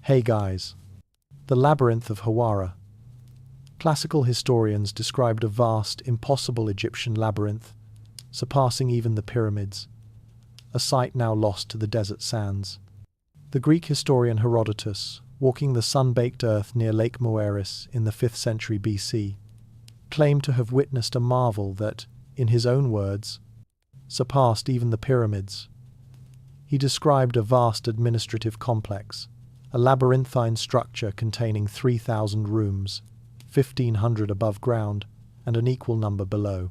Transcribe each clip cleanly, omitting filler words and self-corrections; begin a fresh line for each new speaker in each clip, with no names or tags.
Hey guys. The Labyrinth of Hawara. Classical historians described a vast, impossible Egyptian labyrinth, surpassing even the pyramids, a site now lost to the desert sands. The Greek historian Herodotus, walking the sun-baked earth near Lake Moeris in the 5th century BC, claimed to have witnessed a marvel that, in his own words, surpassed even the pyramids. He described a vast administrative complex, a labyrinthine structure containing 3,000 rooms, 1,500 above ground, and an equal number below.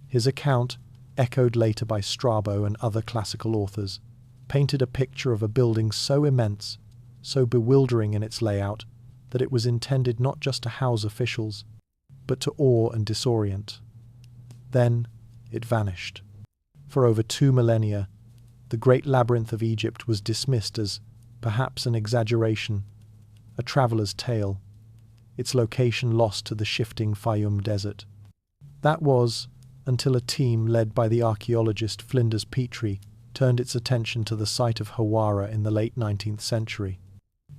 His account, echoed later by Strabo and other classical authors, painted a picture of a building so immense, so bewildering in its layout, that it was intended not just to house officials, but to awe and disorient. Then it vanished. For over 2 millennia, the Great Labyrinth of Egypt was dismissed as perhaps an exaggeration, a traveller's tale, its location lost to the shifting Fayum Desert. That was until a team led by the archaeologist Flinders Petrie turned its attention to the site of Hawara in the late 19th century.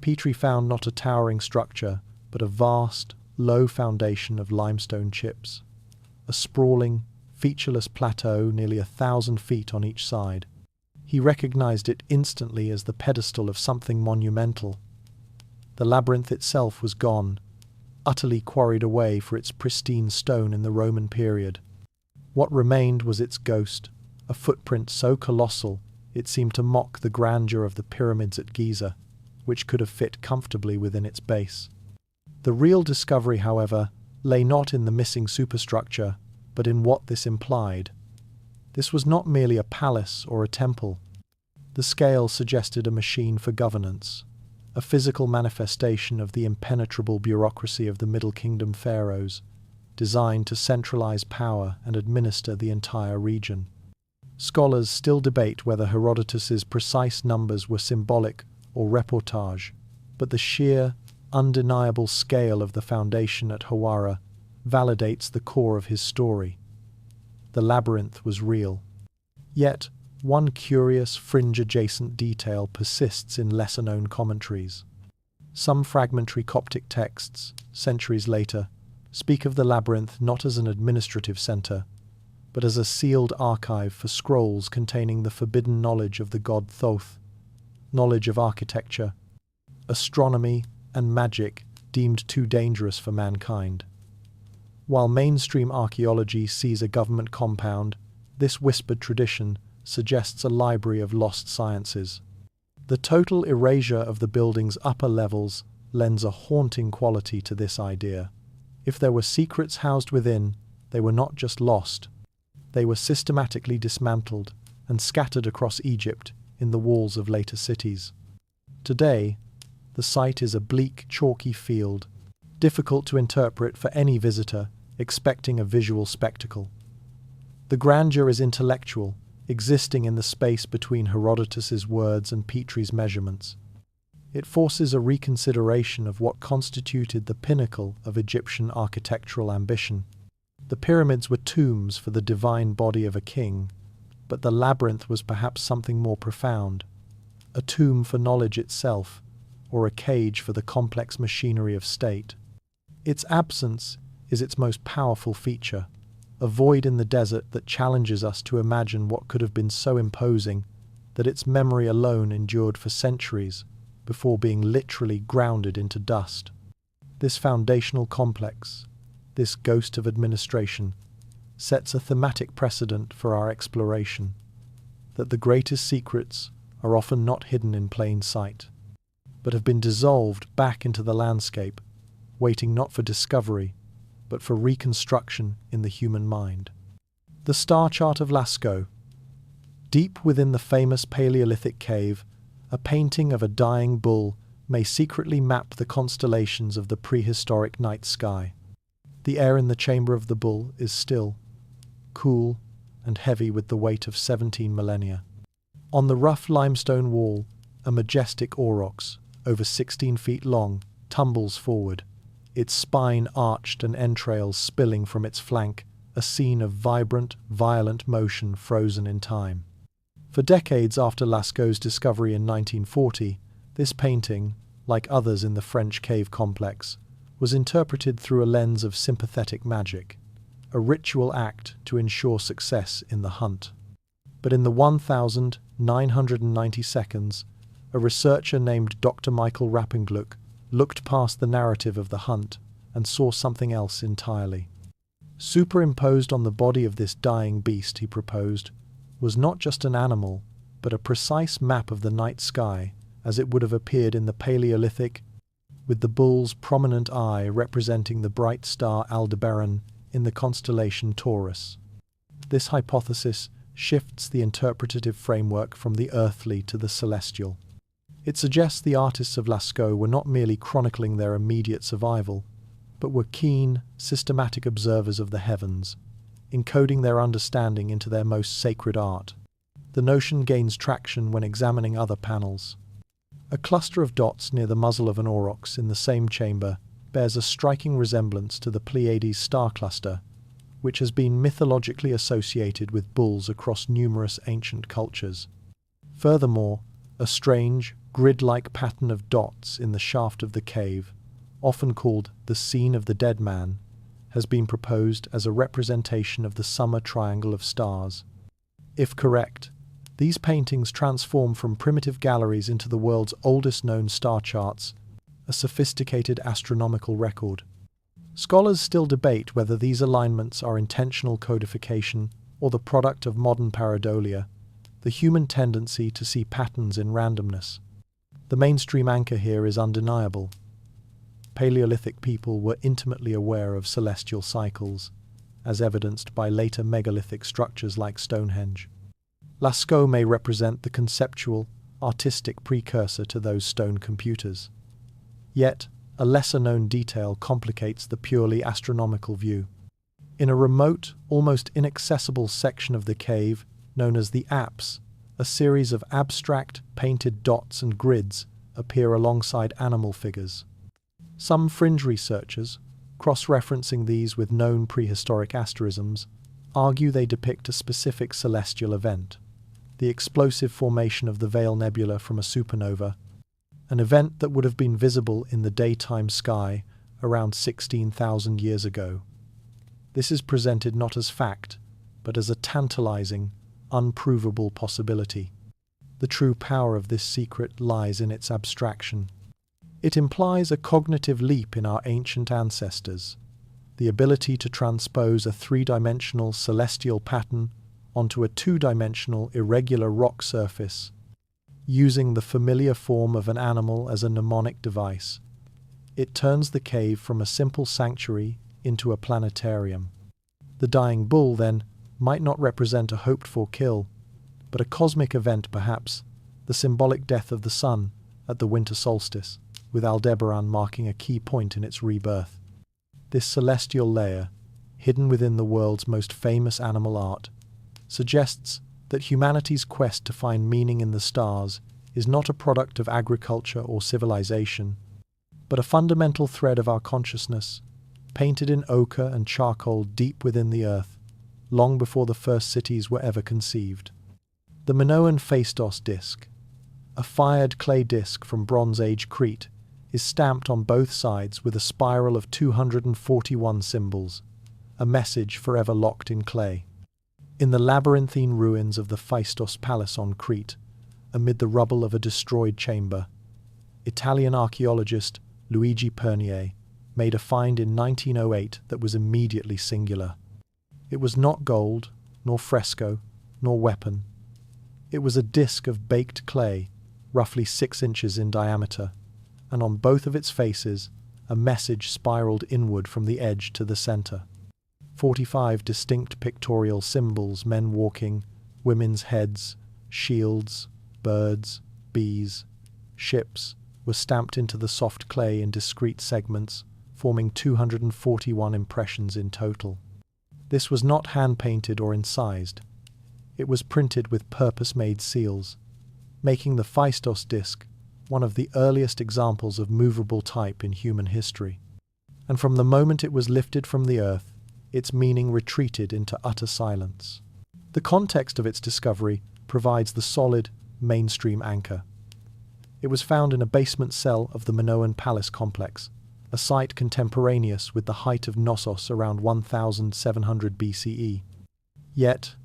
Petrie found not a towering structure, but a vast, low foundation of limestone chips, a sprawling, featureless plateau nearly 1,000 feet on each side. He recognized it instantly as the pedestal of something monumental. The labyrinth itself was gone, utterly quarried away for its pristine stone in the Roman period. What remained was its ghost, a footprint so colossal it seemed to mock the grandeur of the pyramids at Giza, which could have fit comfortably within its base. The real discovery, however, lay not in the missing superstructure, but in what this implied. This was not merely a palace or a temple. The scale suggested a machine for governance, a physical manifestation of the impenetrable bureaucracy of the Middle Kingdom pharaohs, designed to centralize power and administer the entire region. Scholars still debate whether Herodotus's precise numbers were symbolic or reportage, but the sheer, undeniable scale of the foundation at Hawara validates the core of his story. The labyrinth was real. Yet, one curious, fringe-adjacent detail persists in lesser-known commentaries. Some fragmentary Coptic texts, centuries later, speak of the labyrinth not as an administrative center, but as a sealed archive for scrolls containing the forbidden knowledge of the god Thoth, knowledge of architecture, astronomy, and magic deemed too dangerous for mankind. While mainstream archaeology sees a government compound, this whispered tradition suggests a library of lost sciences. The total erasure of the building's upper levels lends a haunting quality to this idea. If there were secrets housed within, they were not just lost. They were systematically dismantled and scattered across Egypt in the walls of later cities. Today, the site is a bleak, chalky field, difficult to interpret for any visitor expecting a visual spectacle. The grandeur is intellectual, existing in the space between Herodotus's words and Petrie's measurements. It forces a reconsideration of what constituted the pinnacle of Egyptian architectural ambition. The pyramids were tombs for the divine body of a king, but the labyrinth was perhaps something more profound, a tomb for knowledge itself, or a cage for the complex machinery of state. Its absence is its most powerful feature, a void in the desert that challenges us to imagine what could have been so imposing that its memory alone endured for centuries before being literally grounded into dust. This foundational complex, this ghost of administration, sets a thematic precedent for our exploration, that the greatest secrets are often not hidden in plain sight, but have been dissolved back into the landscape, waiting not for discovery, but for reconstruction in the human mind. The star chart of Lascaux. Deep within the famous Paleolithic cave, a painting of a dying bull may secretly map the constellations of the prehistoric night sky. The air in the chamber of the bull is still, cool, and heavy with the weight of 17 millennia. On the rough limestone wall, a majestic aurochs, over 16 feet long, tumbles forward, its spine arched and entrails spilling from its flank, a scene of vibrant, violent motion frozen in time. For decades after Lascaux's discovery in 1940, this painting, like others in the French cave complex, was interpreted through a lens of sympathetic magic, a ritual act to ensure success in the hunt. But in the 1990 seconds, a researcher named Dr. Michael Rappengluck looked past the narrative of the hunt and saw something else entirely. Superimposed on the body of this dying beast, he proposed, was not just an animal, but a precise map of the night sky as it would have appeared in the Paleolithic, with the bull's prominent eye representing the bright star Aldebaran in the constellation Taurus. This hypothesis shifts the interpretative framework from the earthly to the celestial. It suggests the artists of Lascaux were not merely chronicling their immediate survival, but were keen, systematic observers of the heavens, encoding their understanding into their most sacred art. The notion gains traction when examining other panels. A cluster of dots near the muzzle of an aurochs in the same chamber bears a striking resemblance to the Pleiades star cluster, which has been mythologically associated with bulls across numerous ancient cultures. Furthermore, a strange, grid-like pattern of dots in the shaft of the cave, often called the scene of the dead man, has been proposed as a representation of the summer triangle of stars. If correct, these paintings transform from primitive galleries into the world's oldest known star charts, a sophisticated astronomical record. Scholars still debate whether these alignments are intentional codification or the product of modern pareidolia, the human tendency to see patterns in randomness. The mainstream anchor here is undeniable. Paleolithic people were intimately aware of celestial cycles, as evidenced by later megalithic structures like Stonehenge. Lascaux may represent the conceptual, artistic precursor to those stone computers. Yet, a lesser-known detail complicates the purely astronomical view. In a remote, almost inaccessible section of the cave, known as the apse, a series of abstract, painted dots and grids appear alongside animal figures. Some fringe researchers, cross-referencing these with known prehistoric asterisms, argue they depict a specific celestial event, the explosive formation of the Veil Nebula from a supernova, an event that would have been visible in the daytime sky around 16,000 years ago. This is presented not as fact, but as a tantalizing, unprovable possibility. The true power of this secret lies in its abstraction. It implies a cognitive leap in our ancient ancestors, the ability to transpose a three-dimensional celestial pattern onto a two-dimensional irregular rock surface, using the familiar form of an animal as a mnemonic device. It turns the cave from a simple sanctuary into a planetarium. The dying bull, then, might not represent a hoped-for kill, but a cosmic event perhaps, the symbolic death of the sun at the winter solstice, with Aldebaran marking a key point in its rebirth. This celestial layer, hidden within the world's most famous animal art, suggests that humanity's quest to find meaning in the stars is not a product of agriculture or civilization, but a fundamental thread of our consciousness, painted in ochre and charcoal deep within the earth, long before the first cities were ever conceived. The Minoan Phaistos disc, a fired clay disc from Bronze Age Crete, is stamped on both sides with a spiral of 241 symbols, a message forever locked in clay. In the labyrinthine ruins of the Phaistos Palace on Crete, amid the rubble of a destroyed chamber, Italian archaeologist Luigi Pernier made a find in 1908 that was immediately singular. It was not gold, nor fresco, nor weapon. It was a disc of baked clay, roughly 6 inches in diameter, and on both of its faces, a message spiraled inward from the edge to the center. 45 distinct pictorial symbols, men walking, women's heads, shields, birds, bees, ships, were stamped into the soft clay in discrete segments, forming 241 impressions in total. This was not hand-painted or incised. It was printed with purpose-made seals, making the Phaistos disc one of the earliest examples of movable type in human history. And from the moment it was lifted from the earth, its meaning retreated into utter silence. The context of its discovery provides the solid, mainstream anchor. It was found in a basement cell of the Minoan Palace complex, a site contemporaneous with the height of Knossos around 1700 BCE. Yet,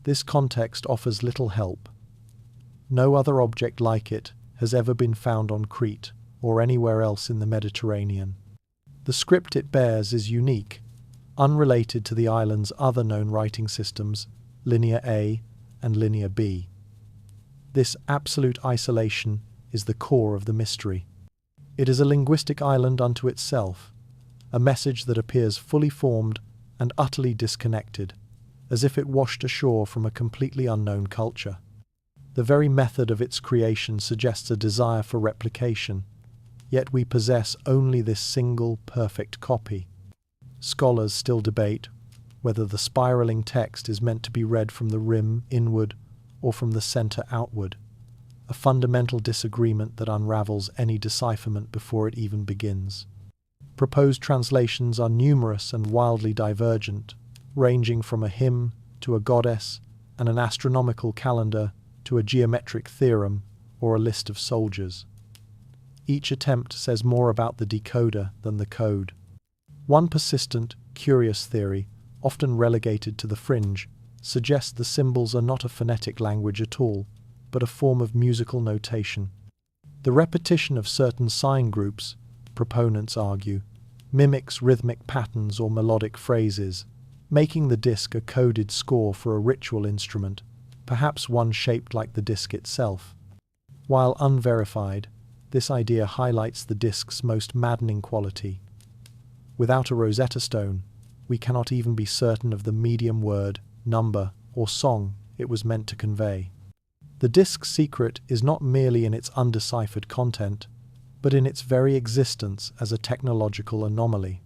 this context offers little help. No other object like it has ever been found on Crete or anywhere else in the Mediterranean. The script it bears is unique, unrelated to the island's other known writing systems, Linear A and Linear B. This absolute isolation is the core of the mystery. It is a linguistic island unto itself, a message that appears fully formed and utterly disconnected, as if it washed ashore from a completely unknown culture. The very method of its creation suggests a desire for replication, yet we possess only this single perfect copy. Scholars still debate whether the spiraling text is meant to be read from the rim inward or from the center outward, a fundamental disagreement that unravels any decipherment before it even begins. Proposed translations are numerous and wildly divergent, ranging from a hymn to a goddess and an astronomical calendar to a geometric theorem or a list of soldiers. Each attempt says more about the decoder than the code. One persistent, curious theory, often relegated to the fringe, suggests the symbols are not a phonetic language at all, but a form of musical notation. The repetition of certain sign groups, proponents argue, mimics rhythmic patterns or melodic phrases, making the disc a coded score for a ritual instrument, perhaps one shaped like the disc itself. While unverified, this idea highlights the disc's most maddening quality. Without a Rosetta Stone, we cannot even be certain of the medium word, number, or song it was meant to convey. The disc's secret is not merely in its undeciphered content, but in its very existence as a technological anomaly.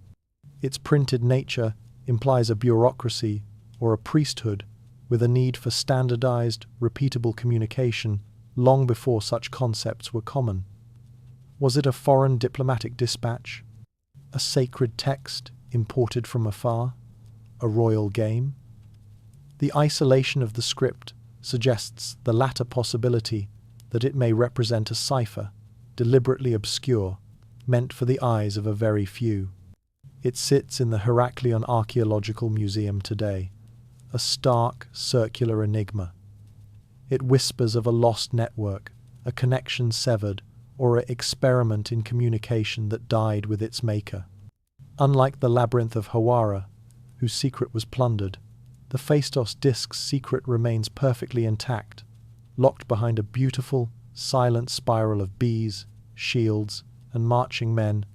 Its printed nature implies a bureaucracy or a priesthood with a need for standardized, repeatable communication long before such concepts were common. Was it a foreign diplomatic dispatch? A sacred text imported from afar? A royal game? The isolation of the script suggests the latter possibility, that it may represent a cipher, deliberately obscure, meant for the eyes of a very few. It sits in the Heraklion Archaeological Museum today, a stark, circular enigma. It whispers of a lost network, a connection severed, or an experiment in communication that died with its maker. Unlike the labyrinth of Hawara, whose secret was plundered, the Phaistos disc's secret remains perfectly intact, locked behind a beautiful, silent spiral of bees, shields, and marching men,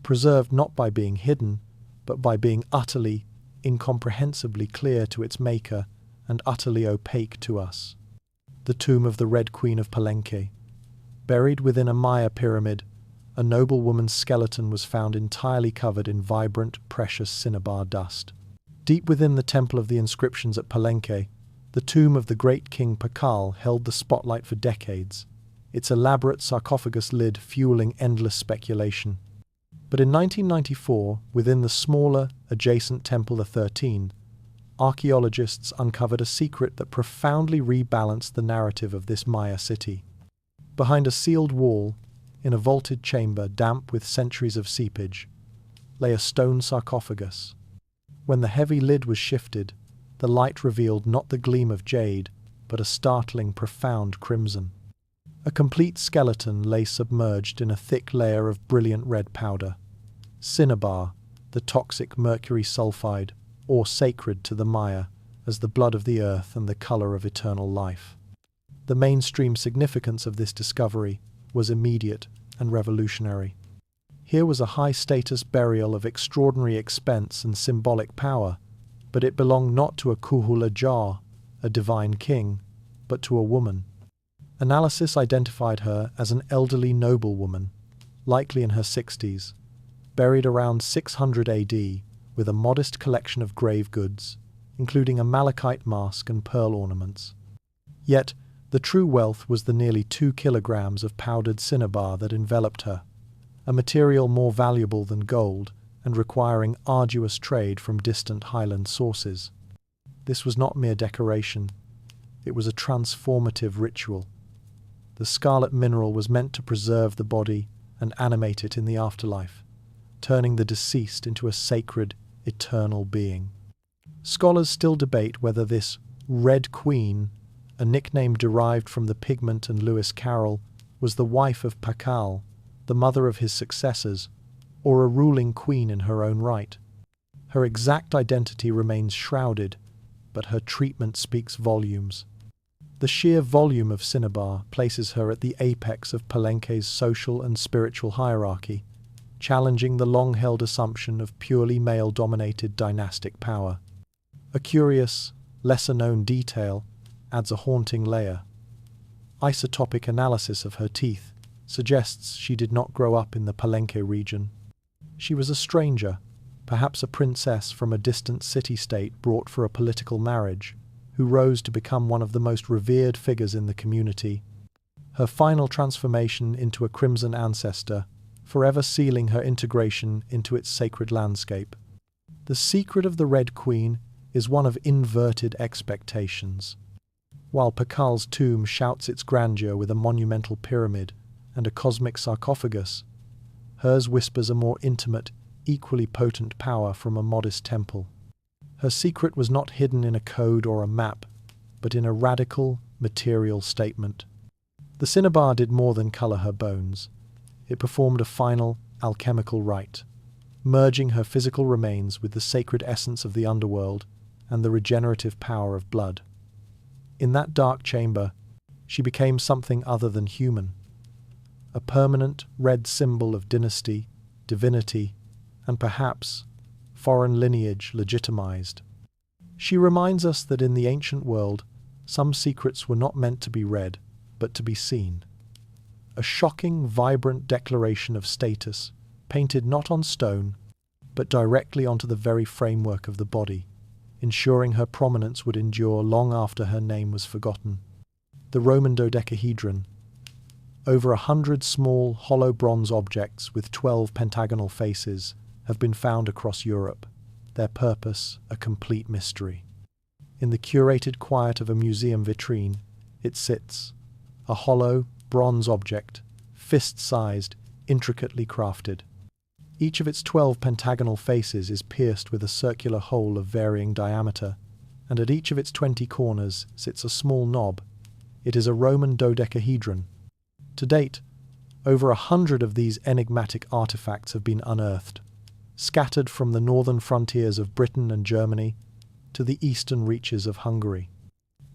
preserved not by being hidden, but by being utterly, incomprehensibly clear to its maker and utterly opaque to us. The tomb of the Red Queen of Palenque. Buried within a Maya pyramid, a noble woman's skeleton was found entirely covered in vibrant, precious cinnabar dust. Deep within the Temple of the Inscriptions at Palenque, the tomb of the great king Pakal held the spotlight for decades, its elaborate sarcophagus lid fueling endless speculation. But in 1994, within the smaller, adjacent Temple 13, archaeologists uncovered a secret that profoundly rebalanced the narrative of this Maya city. Behind a sealed wall, in a vaulted chamber damp with centuries of seepage, lay a stone sarcophagus. When the heavy lid was shifted, the light revealed not the gleam of jade, but a startling, profound crimson. A complete skeleton lay submerged in a thick layer of brilliant red powder. Cinnabar, the toxic mercury sulfide, or sacred to the Maya, as the blood of the earth and the color of eternal life. The mainstream significance of this discovery was immediate and revolutionary. Here was a high-status burial of extraordinary expense and symbolic power, but it belonged not to a Kuhul Ajar, a divine king, but to a woman. Analysis identified her as an elderly noblewoman, likely in her 60s, buried around 600 AD, with a modest collection of grave goods, including a malachite mask and pearl ornaments. Yet, the true wealth was the nearly 2 kilograms of powdered cinnabar that enveloped her, a material more valuable than gold and requiring arduous trade from distant highland sources. This was not mere decoration, it was a transformative ritual. The The scarlet mineral was meant to preserve the body and animate it in the afterlife, turning the deceased into a sacred, eternal being. Scholars still debate whether this Red Queen, a nickname derived from the pigment and Lewis Carroll, was the wife of Pakal, the mother of his successors, or a ruling queen in her own right. Her exact identity remains shrouded, but her treatment speaks volumes. The sheer volume of Cinnabar places her at the apex of Palenque's social and spiritual hierarchy, challenging the long-held assumption of purely male-dominated dynastic power. A curious, lesser-known detail adds a haunting layer. Isotopic analysis of her teeth suggests she did not grow up in the Palenque region. She was a stranger, perhaps a princess from a distant city-state brought for a political marriage, who rose to become one of the most revered figures in the community. Her final transformation into a crimson ancestor, forever sealing her integration into its sacred landscape. The secret of the Red Queen is one of inverted expectations. While Pakal's tomb shouts its grandeur with a monumental pyramid and a cosmic sarcophagus, hers whispers a more intimate, equally potent power from a modest temple. Her secret was not hidden in a code or a map, but in a radical, material statement. The cinnabar did more than colour her bones. It performed a final, alchemical rite, merging her physical remains with the sacred essence of the underworld and the regenerative power of blood. In that dark chamber, she became something other than human, a permanent red symbol of dynasty, divinity, and perhaps foreign lineage legitimized. She reminds us that in the ancient world, some secrets were not meant to be read, but to be seen. A shocking, vibrant declaration of status, painted not on stone, but directly onto the very framework of the body, ensuring her prominence would endure long after her name was forgotten. The Roman dodecahedron. Over 100 small, hollow bronze objects with 12 pentagonal faces have been found across Europe, their purpose a complete mystery. In the curated quiet of a museum vitrine, it sits, a hollow, bronze object, fist-sized, intricately crafted. Each of its 12 pentagonal faces is pierced with a circular hole of varying diameter, and at each of its 20 corners sits a small knob. It is a Roman dodecahedron. To date, over 100 of these enigmatic artifacts have been unearthed, scattered from the northern frontiers of Britain and Germany to the eastern reaches of Hungary.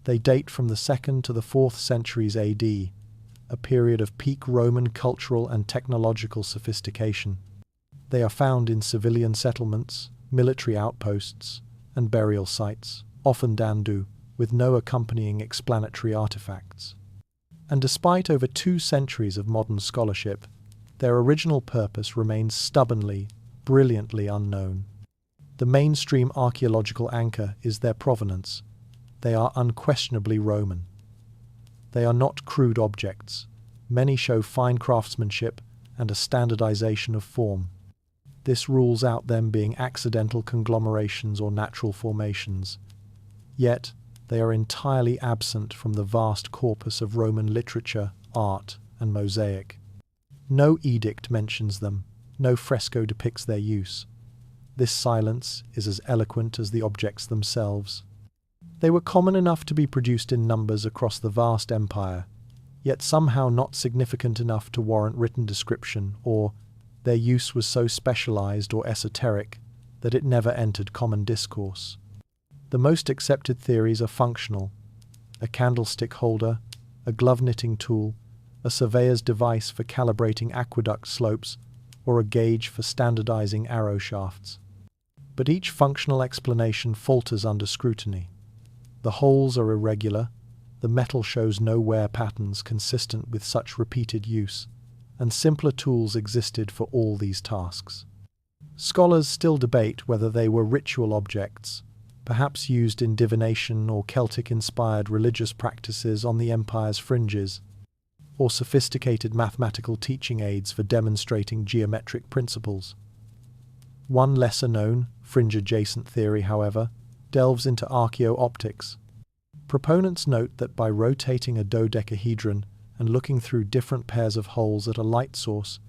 They date from the 2nd to the 4th centuries AD, a period of peak Roman cultural and technological sophistication. They are found in civilian settlements, military outposts, and burial sites, often dandu, with no accompanying explanatory artifacts. And despite over 2 centuries of modern scholarship, their original purpose remains stubbornly, brilliantly unknown. The mainstream archaeological anchor is their provenance. They are unquestionably Roman. They are not crude objects. Many show fine craftsmanship and a standardization of form. This rules out them being accidental conglomerations or natural formations. Yet, they are entirely absent from the vast corpus of Roman literature, art, and mosaic. No edict mentions them, no fresco depicts their use. This silence is as eloquent as the objects themselves. They were common enough to be produced in numbers across the vast empire, yet somehow not significant enough to warrant written description, or their use was so specialized or esoteric that it never entered common discourse. The most accepted theories are functional: a candlestick holder, a glove-knitting tool, a surveyor's device for calibrating aqueduct slopes, or a gauge for standardizing arrow shafts. But each functional explanation falters under scrutiny. The holes are irregular, the metal shows no wear patterns consistent with such repeated use, and simpler tools existed for all these tasks. Scholars still debate whether they were ritual objects, perhaps used in divination or Celtic-inspired religious practices on the empire's fringes, or sophisticated mathematical teaching aids for demonstrating geometric principles. One lesser-known, fringe-adjacent theory, however, delves into archaeooptics. Proponents note that by rotating a dodecahedron and looking through different pairs of holes at a light source,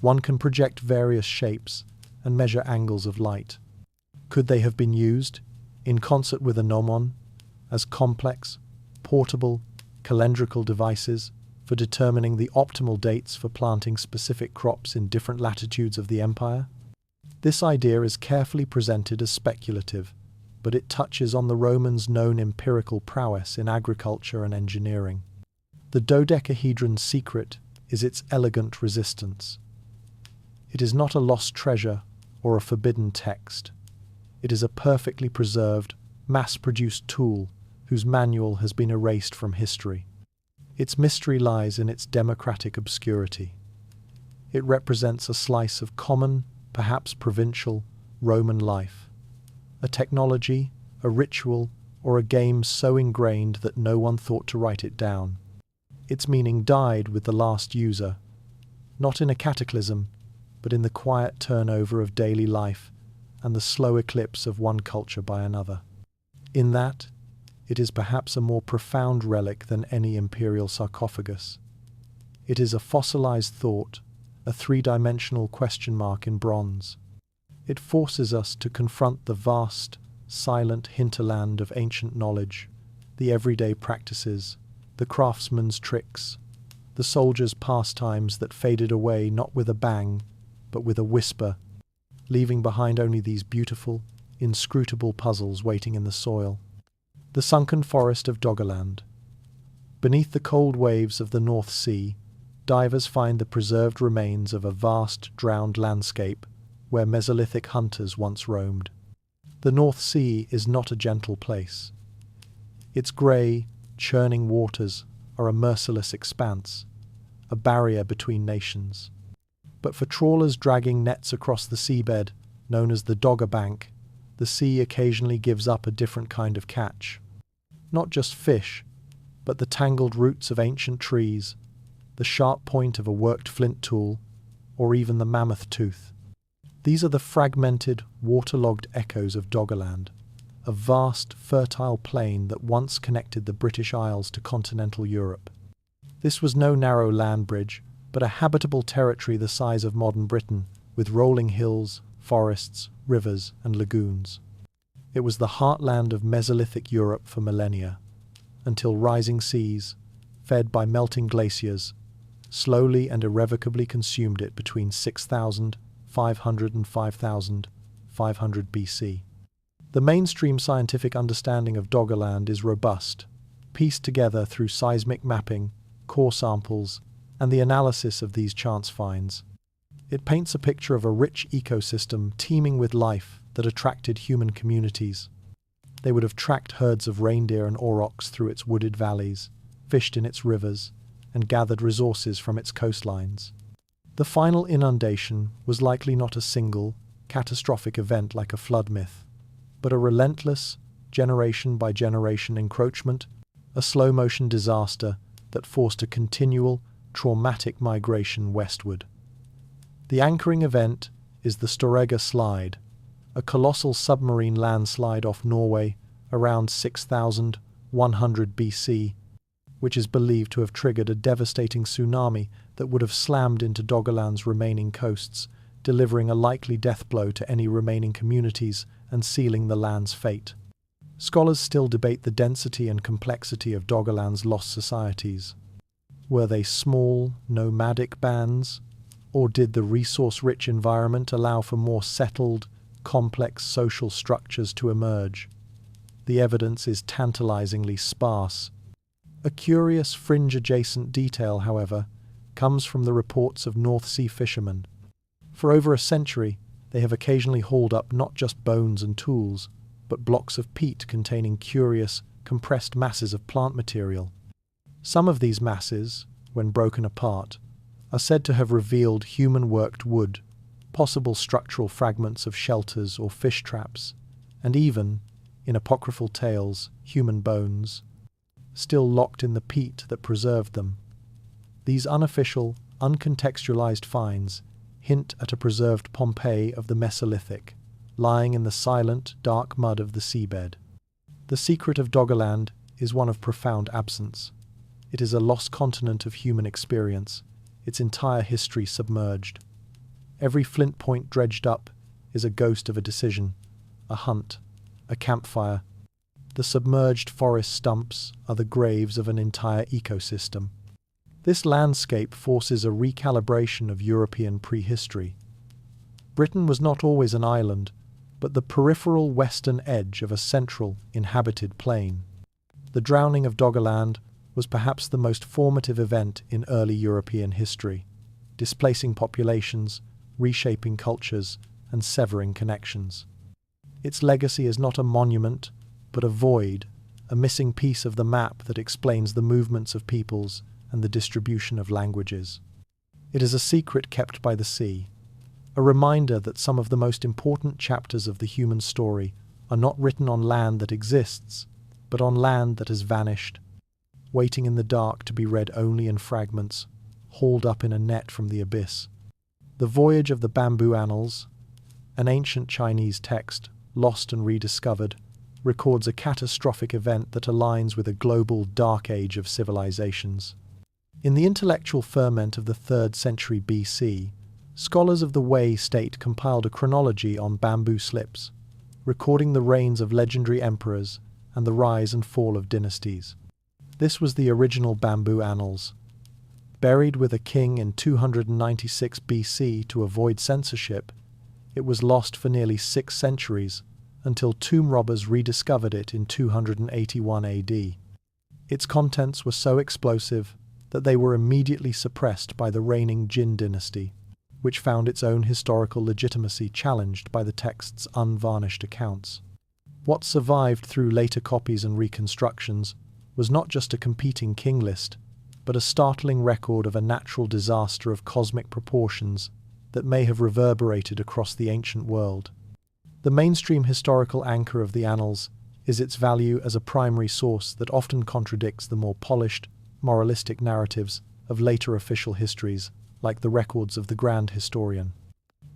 one can project various shapes and measure angles of light. Could they have been used, in concert with a gnomon, as complex, portable, calendrical devices for determining the optimal dates for planting specific crops in different latitudes of the empire? This idea is carefully presented as speculative, but it touches on the Romans' known empirical prowess in agriculture and engineering. The dodecahedron's secret is its elegant resistance. It is not a lost treasure or a forbidden text. It is a perfectly preserved, mass-produced tool whose manual has been erased from history. Its mystery lies in its democratic obscurity. It represents a slice of common, perhaps provincial, Roman life. A technology, a ritual, or a game so ingrained that no one thought to write it down. Its meaning died with the last user, not in a cataclysm, but in the quiet turnover of daily life and the slow eclipse of one culture by another. In that, it is perhaps a more profound relic than any imperial sarcophagus. It is a fossilized thought, a three-dimensional question mark in bronze. It forces us to confront the vast, silent hinterland of ancient knowledge, the everyday practices, the craftsman's tricks, the soldier's pastimes that faded away not with a bang, but with a whisper, leaving behind only these beautiful, inscrutable puzzles waiting in the soil. The sunken forest of Doggerland. Beneath the cold waves of the North Sea, divers find the preserved remains of a vast, drowned landscape where Mesolithic hunters once roamed. The North Sea is not a gentle place. Its grey, churning waters are a merciless expanse, a barrier between nations. But for trawlers dragging nets across the seabed, known as the Dogger Bank, the sea occasionally gives up a different kind of catch. Not just fish, but the tangled roots of ancient trees, the sharp point of a worked flint tool, or even the mammoth tooth. These are the fragmented, waterlogged echoes of Doggerland, a vast, fertile plain that once connected the British Isles to continental Europe. This was no narrow land bridge, but a habitable territory the size of modern Britain, with rolling hills, forests, rivers, and lagoons. It was the heartland of Mesolithic Europe for millennia, until rising seas, fed by melting glaciers, slowly and irrevocably consumed it between 6,500 and 5,500 BC. The mainstream scientific understanding of Doggerland is robust, pieced together through seismic mapping, core samples, and the analysis of these chance finds. It paints a picture of a rich ecosystem teeming with life that attracted human communities. They would have tracked herds of reindeer and aurochs through its wooded valleys, fished in its rivers, and gathered resources from its coastlines. The final inundation was likely not a single, catastrophic event like a flood myth, but a relentless, generation-by-generation encroachment, a slow-motion disaster that forced a continual, traumatic migration westward. The anchoring event is the Storegga Slide, a colossal submarine landslide off Norway around 6,100 BC, which is believed to have triggered a devastating tsunami that would have slammed into Doggerland's remaining coasts, delivering a likely death blow to any remaining communities and sealing the land's fate. Scholars still debate the density and complexity of Doggerland's lost societies. Were they small, nomadic bands, or did the resource-rich environment allow for more settled, complex social structures to emerge? The evidence is tantalizingly sparse. A curious fringe-adjacent detail, however, comes from the reports of North Sea fishermen. For over a century, they have occasionally hauled up not just bones and tools, but blocks of peat containing curious, compressed masses of plant material. Some of these masses, when broken apart, are said to have revealed human-worked wood, possible structural fragments of shelters or fish traps, and even, in apocryphal tales, human bones, still locked in the peat that preserved them. These unofficial, uncontextualized finds hint at a preserved Pompeii of the Mesolithic, lying in the silent, dark mud of the seabed. The secret of Doggerland is one of profound absence. It is a lost continent of human experience, its entire history submerged. Every flint point dredged up is a ghost of a decision, a hunt, a campfire. The submerged forest stumps are the graves of an entire ecosystem. This landscape forces a recalibration of European prehistory. Britain was not always an island, but the peripheral western edge of a central, inhabited plain. The drowning of Doggerland was perhaps the most formative event in early European history, displacing populations, reshaping cultures, and severing connections. Its legacy is not a monument, but a void, a missing piece of the map that explains the movements of peoples and the distribution of languages. It is a secret kept by the sea, a reminder that some of the most important chapters of the human story are not written on land that exists, but on land that has vanished, waiting in the dark to be read only in fragments, hauled up in a net from the abyss. The Voyage of the Bamboo Annals, an ancient Chinese text, lost and rediscovered, records a catastrophic event that aligns with a global dark age of civilizations. In the intellectual ferment of the 3rd century BC, scholars of the Wei state compiled a chronology on bamboo slips, recording the reigns of legendary emperors and the rise and fall of dynasties. This was the original Bamboo Annals. Buried with a king in 296 BC to avoid censorship, it was lost for nearly 6 centuries until tomb robbers rediscovered it in 281 AD. Its contents were so explosive that they were immediately suppressed by the reigning Jin dynasty, which found its own historical legitimacy challenged by the text's unvarnished accounts. What survived through later copies and reconstructions was not just a competing king list, but a startling record of a natural disaster of cosmic proportions that may have reverberated across the ancient world. The mainstream historical anchor of the annals is its value as a primary source that often contradicts the more polished, moralistic narratives of later official histories, like the records of the Grand Historian.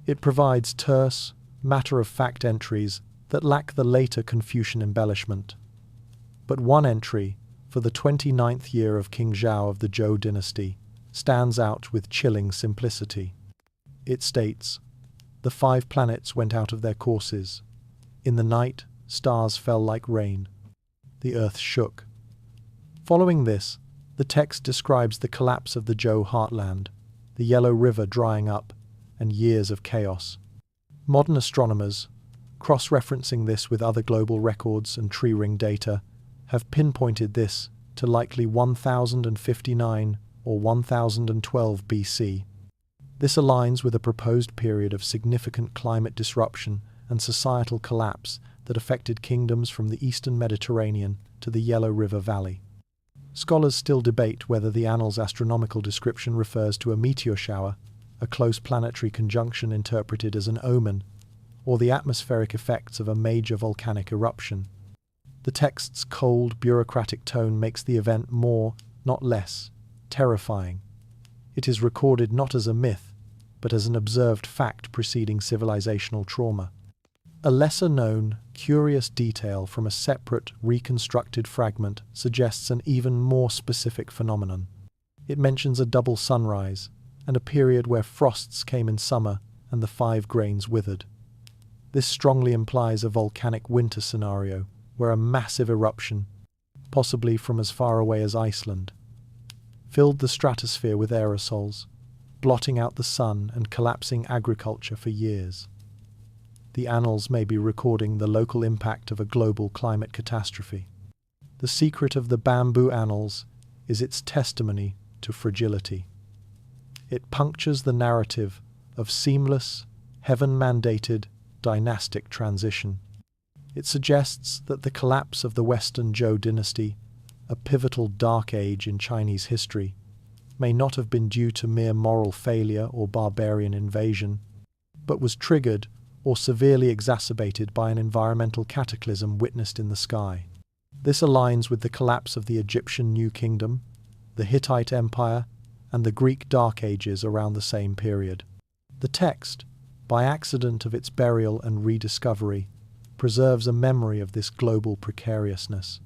It provides terse, matter-of-fact entries that lack the later Confucian embellishment. But one entry, for the 29th year of King Zhao of the Zhou dynasty, stands out with chilling simplicity. It states, "The 5 planets went out of their courses. In the night, stars fell like rain. The earth shook." Following this, the text describes the collapse of the Zhou heartland, the Yellow River drying up, and years of chaos. Modern astronomers, cross-referencing this with other global records and tree ring data, have pinpointed this to likely 1059 or 1012 BC. This aligns with a proposed period of significant climate disruption and societal collapse that affected kingdoms from the eastern Mediterranean to the Yellow River Valley. Scholars still debate whether the annals' astronomical description refers to a meteor shower, a close planetary conjunction interpreted as an omen, or the atmospheric effects of a major volcanic eruption. The text's cold, bureaucratic tone makes the event more, not less, terrifying. It is recorded not as a myth, but as an observed fact preceding civilizational trauma. A lesser-known, curious detail from a separate, reconstructed fragment suggests an even more specific phenomenon. It mentions a double sunrise, and a period where frosts came in summer and the 5 grains withered. This strongly implies a volcanic winter scenario, where a massive eruption, possibly from as far away as Iceland, filled the stratosphere with aerosols, blotting out the sun and collapsing agriculture for years. The annals may be recording the local impact of a global climate catastrophe. The secret of the Bamboo Annals is its testimony to fragility. It punctures the narrative of seamless, heaven-mandated, dynastic transition. It suggests that the collapse of the Western Zhou dynasty, a pivotal dark age in Chinese history, may not have been due to mere moral failure or barbarian invasion, but was triggered or severely exacerbated by an environmental cataclysm witnessed in the sky. This aligns with the collapse of the Egyptian New Kingdom, the Hittite Empire, and the Greek Dark Ages around the same period. The text, by accident of its burial and rediscovery, preserves a memory of this global precariousness.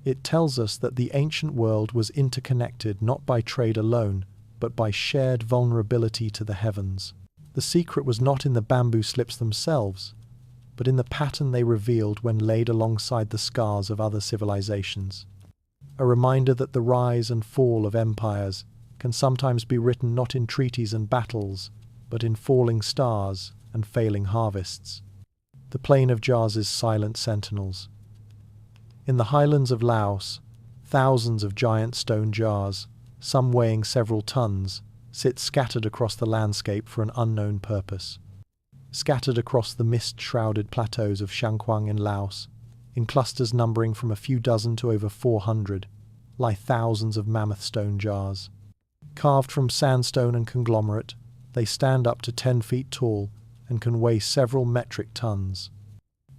It tells us that the ancient world was interconnected not by trade alone, but by shared vulnerability to the heavens. The secret was not in the bamboo slips themselves, but in the pattern they revealed when laid alongside the scars of other civilizations. A reminder that the rise and fall of empires can sometimes be written not in treaties and battles, but in falling stars and failing harvests. The Plain of Jars' silent sentinels. In the highlands of Laos, thousands of giant stone jars, some weighing several tons, sit scattered across the landscape for an unknown purpose. Scattered across the mist-shrouded plateaus of Shankwang in Laos, in clusters numbering from a few dozen to over 400, lie thousands of mammoth stone jars. Carved from sandstone and conglomerate, they stand up to 10 feet tall and can weigh several metric tons.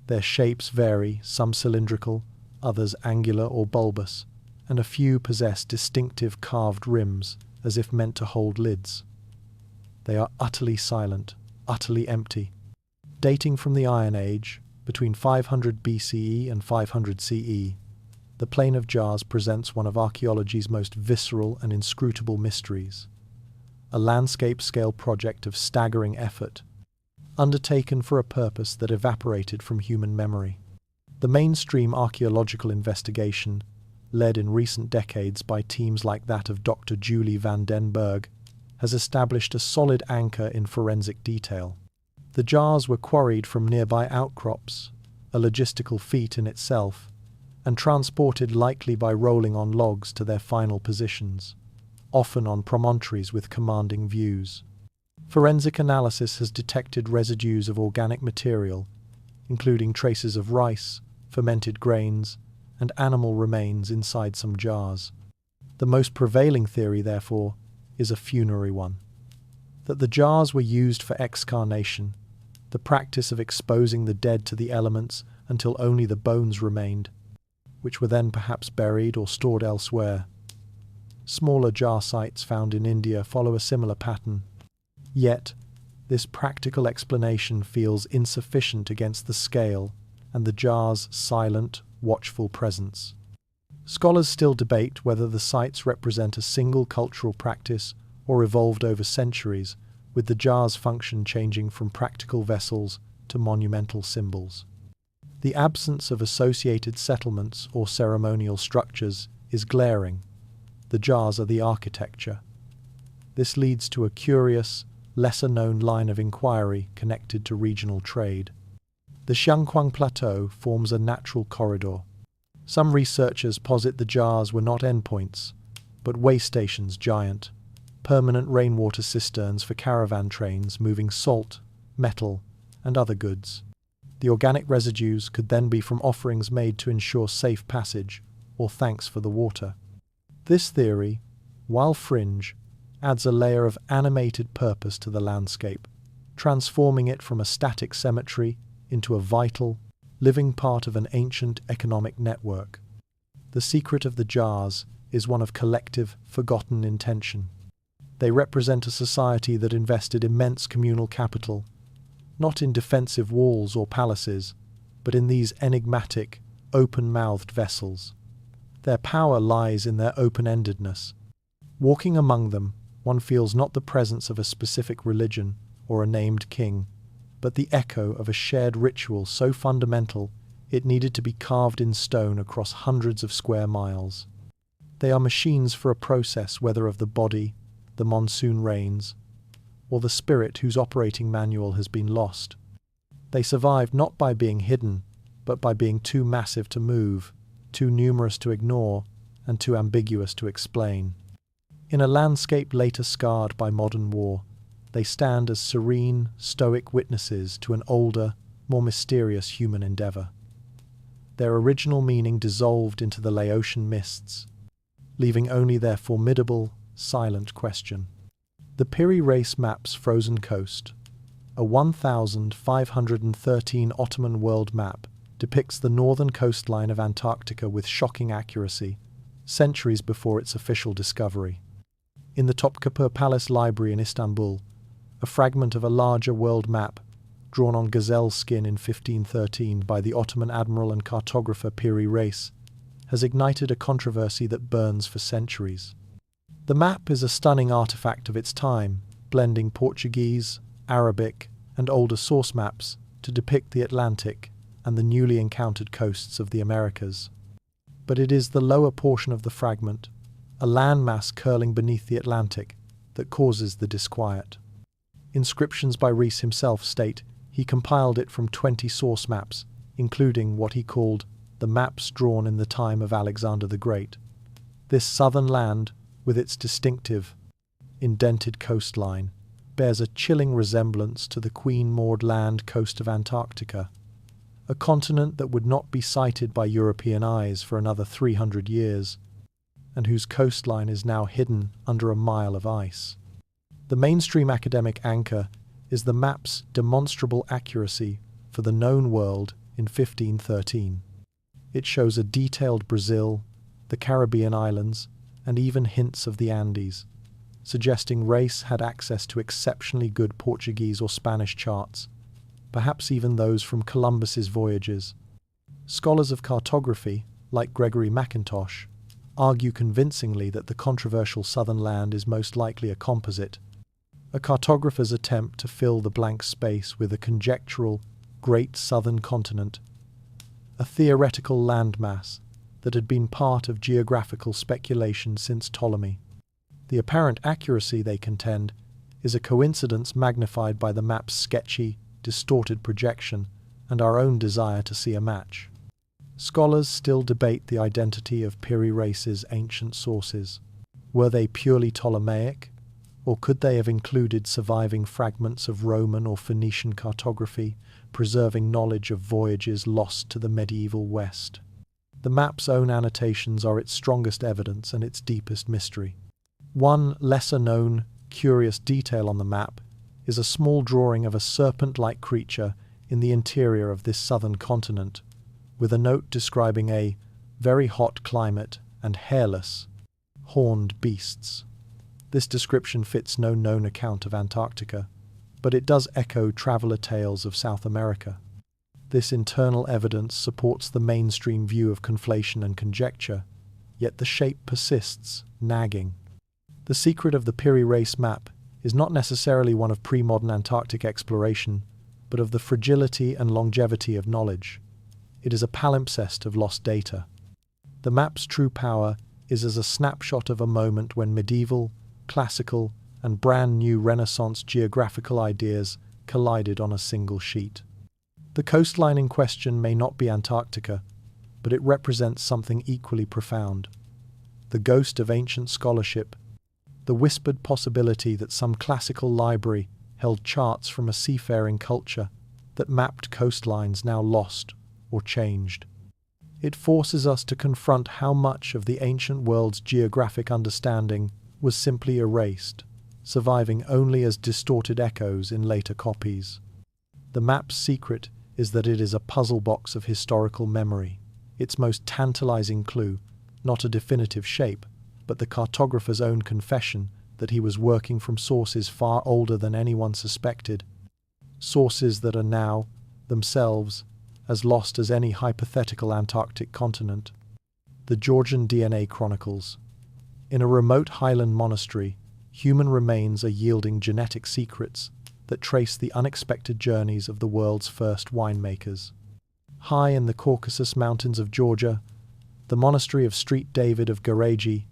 Their shapes vary, some cylindrical, others angular or bulbous, and a few possess distinctive carved rims as if meant to hold lids. They are utterly silent, utterly empty. Dating from the Iron Age, between 500 BCE and 500 CE, the Plain of Jars presents one of archaeology's most visceral and inscrutable mysteries. A landscape-scale project of staggering effort, undertaken for a purpose that evaporated from human memory. The mainstream archaeological investigation, led in recent decades by teams like that of Dr. Julie van den Berg, has established a solid anchor in forensic detail. The jars were quarried from nearby outcrops, a logistical feat in itself, and transported likely by rolling on logs to their final positions, often on promontories with commanding views. Forensic analysis has detected residues of organic material, including traces of rice, fermented grains, and animal remains inside some jars. The most prevailing theory, therefore, is a funerary one. That the jars were used for excarnation, the practice of exposing the dead to the elements until only the bones remained, which were then perhaps buried or stored elsewhere. Smaller jar sites found in India follow a similar pattern. Yet, this practical explanation feels insufficient against the scale and the jar's silent, watchful presence. Scholars still debate whether the sites represent a single cultural practice or evolved over centuries, with the jar's function changing from practical vessels to monumental symbols. The absence of associated settlements or ceremonial structures is glaring. The jars are the architecture. This leads to a curious, lesser-known line of inquiry connected to regional trade. The Shankwang Plateau forms a natural corridor. Some researchers posit the jars were not endpoints, but way stations giant, permanent rainwater cisterns for caravan trains moving salt, metal, and other goods. The organic residues could then be from offerings made to ensure safe passage or thanks for the water. This theory, while fringe, adds a layer of animated purpose to the landscape, transforming it from a static cemetery into a vital, living part of an ancient economic network. The secret of the jars is one of collective, forgotten intention. They represent a society that invested immense communal capital, not in defensive walls or palaces, but in these enigmatic, open-mouthed vessels. Their power lies in their open-endedness. Walking among them, one feels not the presence of a specific religion or a named king, but the echo of a shared ritual so fundamental it needed to be carved in stone across hundreds of square miles. They are machines for a process, whether of the body, the monsoon rains, or the spirit whose operating manual has been lost. They survived not by being hidden, but by being too massive to move, too numerous to ignore, and too ambiguous to explain. In a landscape later scarred by modern war, they stand as serene, stoic witnesses to an older, more mysterious human endeavor. Their original meaning dissolved into the Laotian mists, leaving only their formidable, silent question. The Piri Reis Maps Frozen Coast, a 1,513 Ottoman world map, depicts the northern coastline of Antarctica with shocking accuracy, centuries before its official discovery. In the Topkapı Palace Library in Istanbul, a fragment of a larger world map, drawn on gazelle skin in 1513 by the Ottoman admiral and cartographer Piri Reis, has ignited a controversy that burns for centuries. The map is a stunning artifact of its time, blending Portuguese, Arabic, and older source maps to depict the Atlantic and the newly encountered coasts of the Americas. But it is the lower portion of the fragment, a landmass curling beneath the Atlantic, that causes the disquiet. Inscriptions by Rhys himself state he compiled it from 20 source maps, including what he called the maps drawn in the time of Alexander the Great. This southern land, with its distinctive, indented coastline, bears a chilling resemblance to the Queen Maud Land coast of Antarctica, a continent that would not be sighted by European eyes for another 300 years, and whose coastline is now hidden under a mile of ice. The mainstream academic anchor is the map's demonstrable accuracy for the known world in 1513. It shows a detailed Brazil, the Caribbean islands, and even hints of the Andes, suggesting Rhys had access to exceptionally good Portuguese or Spanish charts, perhaps even those from Columbus's voyages. Scholars of cartography, like Gregory Mackintosh, argue convincingly that the controversial southern land is most likely a composite, a cartographer's attempt to fill the blank space with a conjectural Great Southern Continent, a theoretical landmass that had been part of geographical speculation since Ptolemy. The apparent accuracy, they contend, is a coincidence magnified by the map's sketchy, distorted projection and our own desire to see a match. Scholars still debate the identity of Piri Reis's ancient sources. Were they purely Ptolemaic, or could they have included surviving fragments of Roman or Phoenician cartography, preserving knowledge of voyages lost to the medieval West? The map's own annotations are its strongest evidence and its deepest mystery. One lesser-known, curious detail on the map is a small drawing of a serpent-like creature in the interior of this southern continent, with a note describing a very hot climate and hairless, horned beasts. This description fits no known account of Antarctica, but it does echo traveller tales of South America. This internal evidence supports the mainstream view of conflation and conjecture, yet the shape persists, nagging. The secret of the Piri Reis map is not necessarily one of pre-modern Antarctic exploration, but of the fragility and longevity of knowledge. It is a palimpsest of lost data. The map's true power is as a snapshot of a moment when medieval, classical, and brand new Renaissance geographical ideas collided on a single sheet. The coastline in question may not be Antarctica, but it represents something equally profound. The ghost of ancient scholarship, the whispered possibility that some classical library held charts from a seafaring culture that mapped coastlines now lost or changed. It forces us to confront how much of the ancient world's geographic understanding was simply erased, surviving only as distorted echoes in later copies. The map's secret is that it is a puzzle box of historical memory, its most tantalizing clue, not a definitive shape, but the cartographer's own confession that he was working from sources far older than anyone suspected, sources that are now, themselves, as lost as any hypothetical Antarctic continent. The Georgian DNA Chronicles. In a remote highland monastery, human remains are yielding genetic secrets that trace the unexpected journeys of the world's first winemakers. High in the Caucasus Mountains of Georgia, the monastery of St. David of Garaji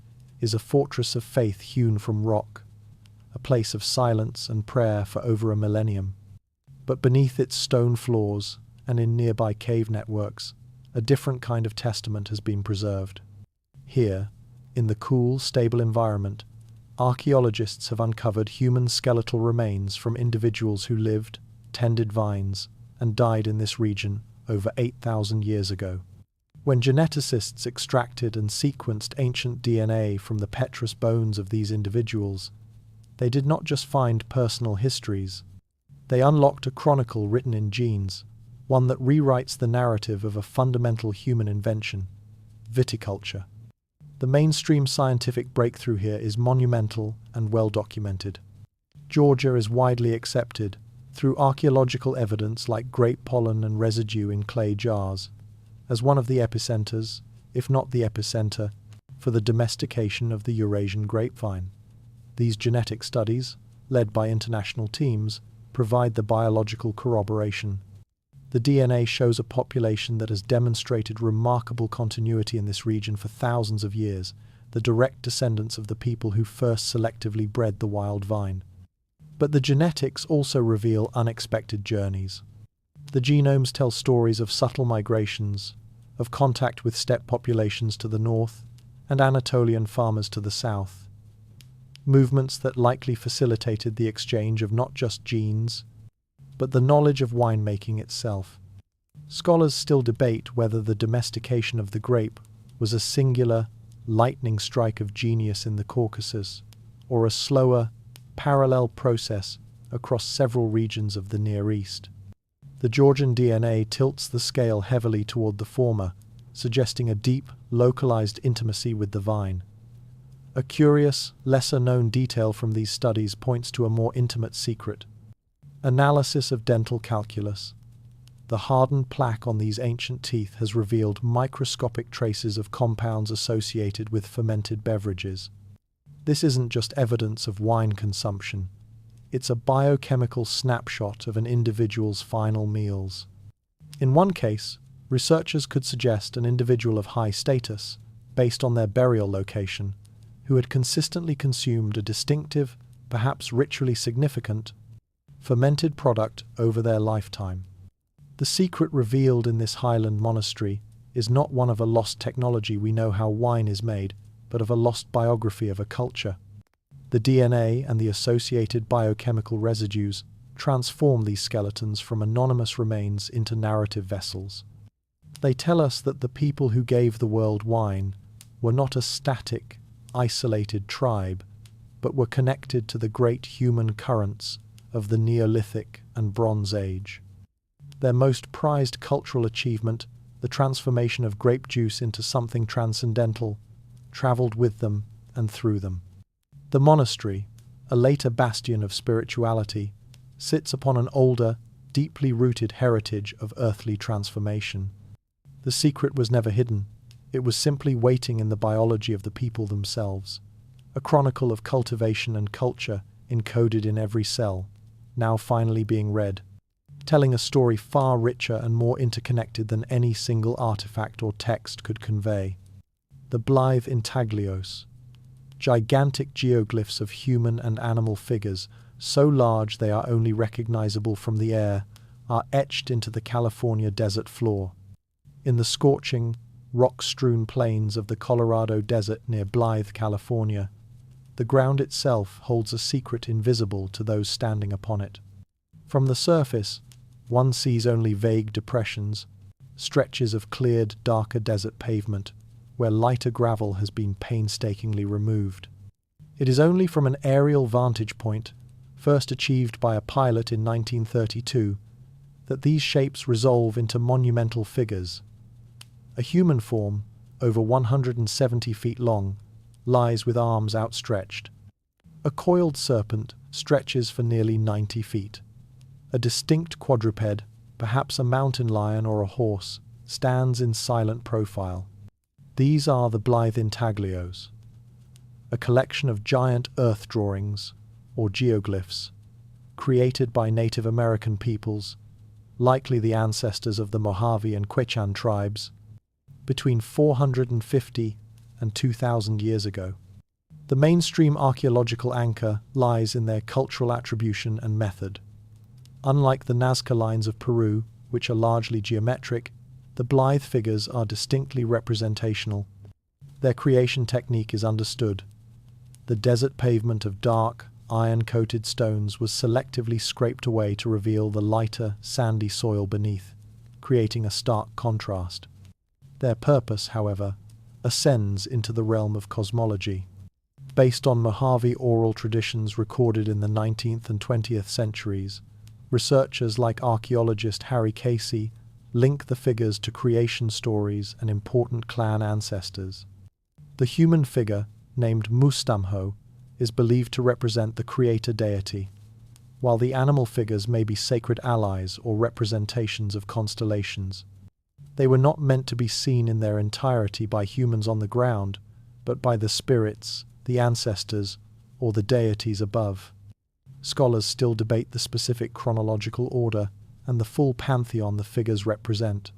is a fortress of faith hewn from rock, a place of silence and prayer for over a millennium. But beneath its stone floors, and in nearby cave networks, a different kind of testament has been preserved. Here, in the cool, stable environment, archaeologists have uncovered human skeletal remains from individuals who lived, tended vines, and died in this region over 8,000 years ago. When geneticists extracted and sequenced ancient DNA from the petrous bones of these individuals, they did not just find personal histories. They unlocked a chronicle written in genes, one that rewrites the narrative of a fundamental human invention, viticulture. The mainstream scientific breakthrough here is monumental and well documented. Georgia is widely accepted through archaeological evidence like grape pollen and residue in clay jars as one of the epicenters, if not the epicenter, for the domestication of the Eurasian grapevine. These genetic studies, led by international teams, provide the biological corroboration. The DNA shows a population that has demonstrated remarkable continuity in this region for thousands of years, the direct descendants of the people who first selectively bred the wild vine. But the genetics also reveal unexpected journeys. The genomes tell stories of subtle migrations, of contact with steppe populations to the north and Anatolian farmers to the south. Movements that likely facilitated the exchange of not just genes, but the knowledge of winemaking itself. Scholars still debate whether the domestication of the grape was a singular, lightning strike of genius in the Caucasus, or a slower, parallel process across several regions of the Near East. The Georgian DNA tilts the scale heavily toward the former, suggesting a deep, localized intimacy with the vine. A curious, lesser-known detail from these studies points to a more intimate secret. Analysis of dental calculus. The hardened plaque on these ancient teeth has revealed microscopic traces of compounds associated with fermented beverages. This isn't just evidence of wine consumption. It's a biochemical snapshot of an individual's final meals. In one case, researchers could suggest an individual of high status, based on their burial location, who had consistently consumed a distinctive, perhaps ritually significant, fermented product over their lifetime. The secret revealed in this highland monastery is not one of a lost technology we know how wine is made, but of a lost biography of a culture. The DNA and the associated biochemical residues transform these skeletons from anonymous remains into narrative vessels. They tell us that the people who gave the world wine were not a static, isolated tribe, but were connected to the great human currents of the Neolithic and Bronze Age. Their most prized cultural achievement, the transformation of grape juice into something transcendental, traveled with them and through them. The monastery, a later bastion of spirituality, sits upon an older, deeply rooted heritage of earthly transformation. The secret was never hidden. It was simply waiting in the biology of the people themselves, a chronicle of cultivation and culture encoded in every cell, now finally being read, telling a story far richer and more interconnected than any single artifact or text could convey. The blithe intaglios, gigantic geoglyphs of human and animal figures, so large they are only recognizable from the air, are etched into the California desert floor. In the scorching, rock-strewn plains of the Colorado Desert near Blythe, California, the ground itself holds a secret invisible to those standing upon it. From the surface, one sees only vague depressions, stretches of cleared, darker desert pavement, where lighter gravel has been painstakingly removed. It is only from an aerial vantage point, first achieved by a pilot in 1932, that these shapes resolve into monumental figures. A human form, over 170 feet long, lies with arms outstretched. A coiled serpent stretches for nearly 90 feet. A distinct quadruped, perhaps a mountain lion or a horse, stands in silent profile. These are the Blythe intaglios, a collection of giant earth drawings, or geoglyphs, created by Native American peoples, likely the ancestors of the Mojave and Quechan tribes, between 450 and 2,000 years ago. The mainstream archaeological anchor lies in their cultural attribution and method. Unlike the Nazca lines of Peru, which are largely geometric, the Blythe figures are distinctly representational. Their creation technique is understood. The desert pavement of dark, iron-coated stones was selectively scraped away to reveal the lighter, sandy soil beneath, creating a stark contrast. Their purpose, however, ascends into the realm of cosmology. Based on Mojave oral traditions recorded in the 19th and 20th centuries, researchers like archaeologist Harry Casey link the figures to creation stories and important clan ancestors. The human figure, named Mustamho, is believed to represent the creator deity, while the animal figures may be sacred allies or representations of constellations. They were not meant to be seen in their entirety by humans on the ground, but by the spirits, the ancestors, or the deities above. Scholars still debate the specific chronological order and the full pantheon the figures represent.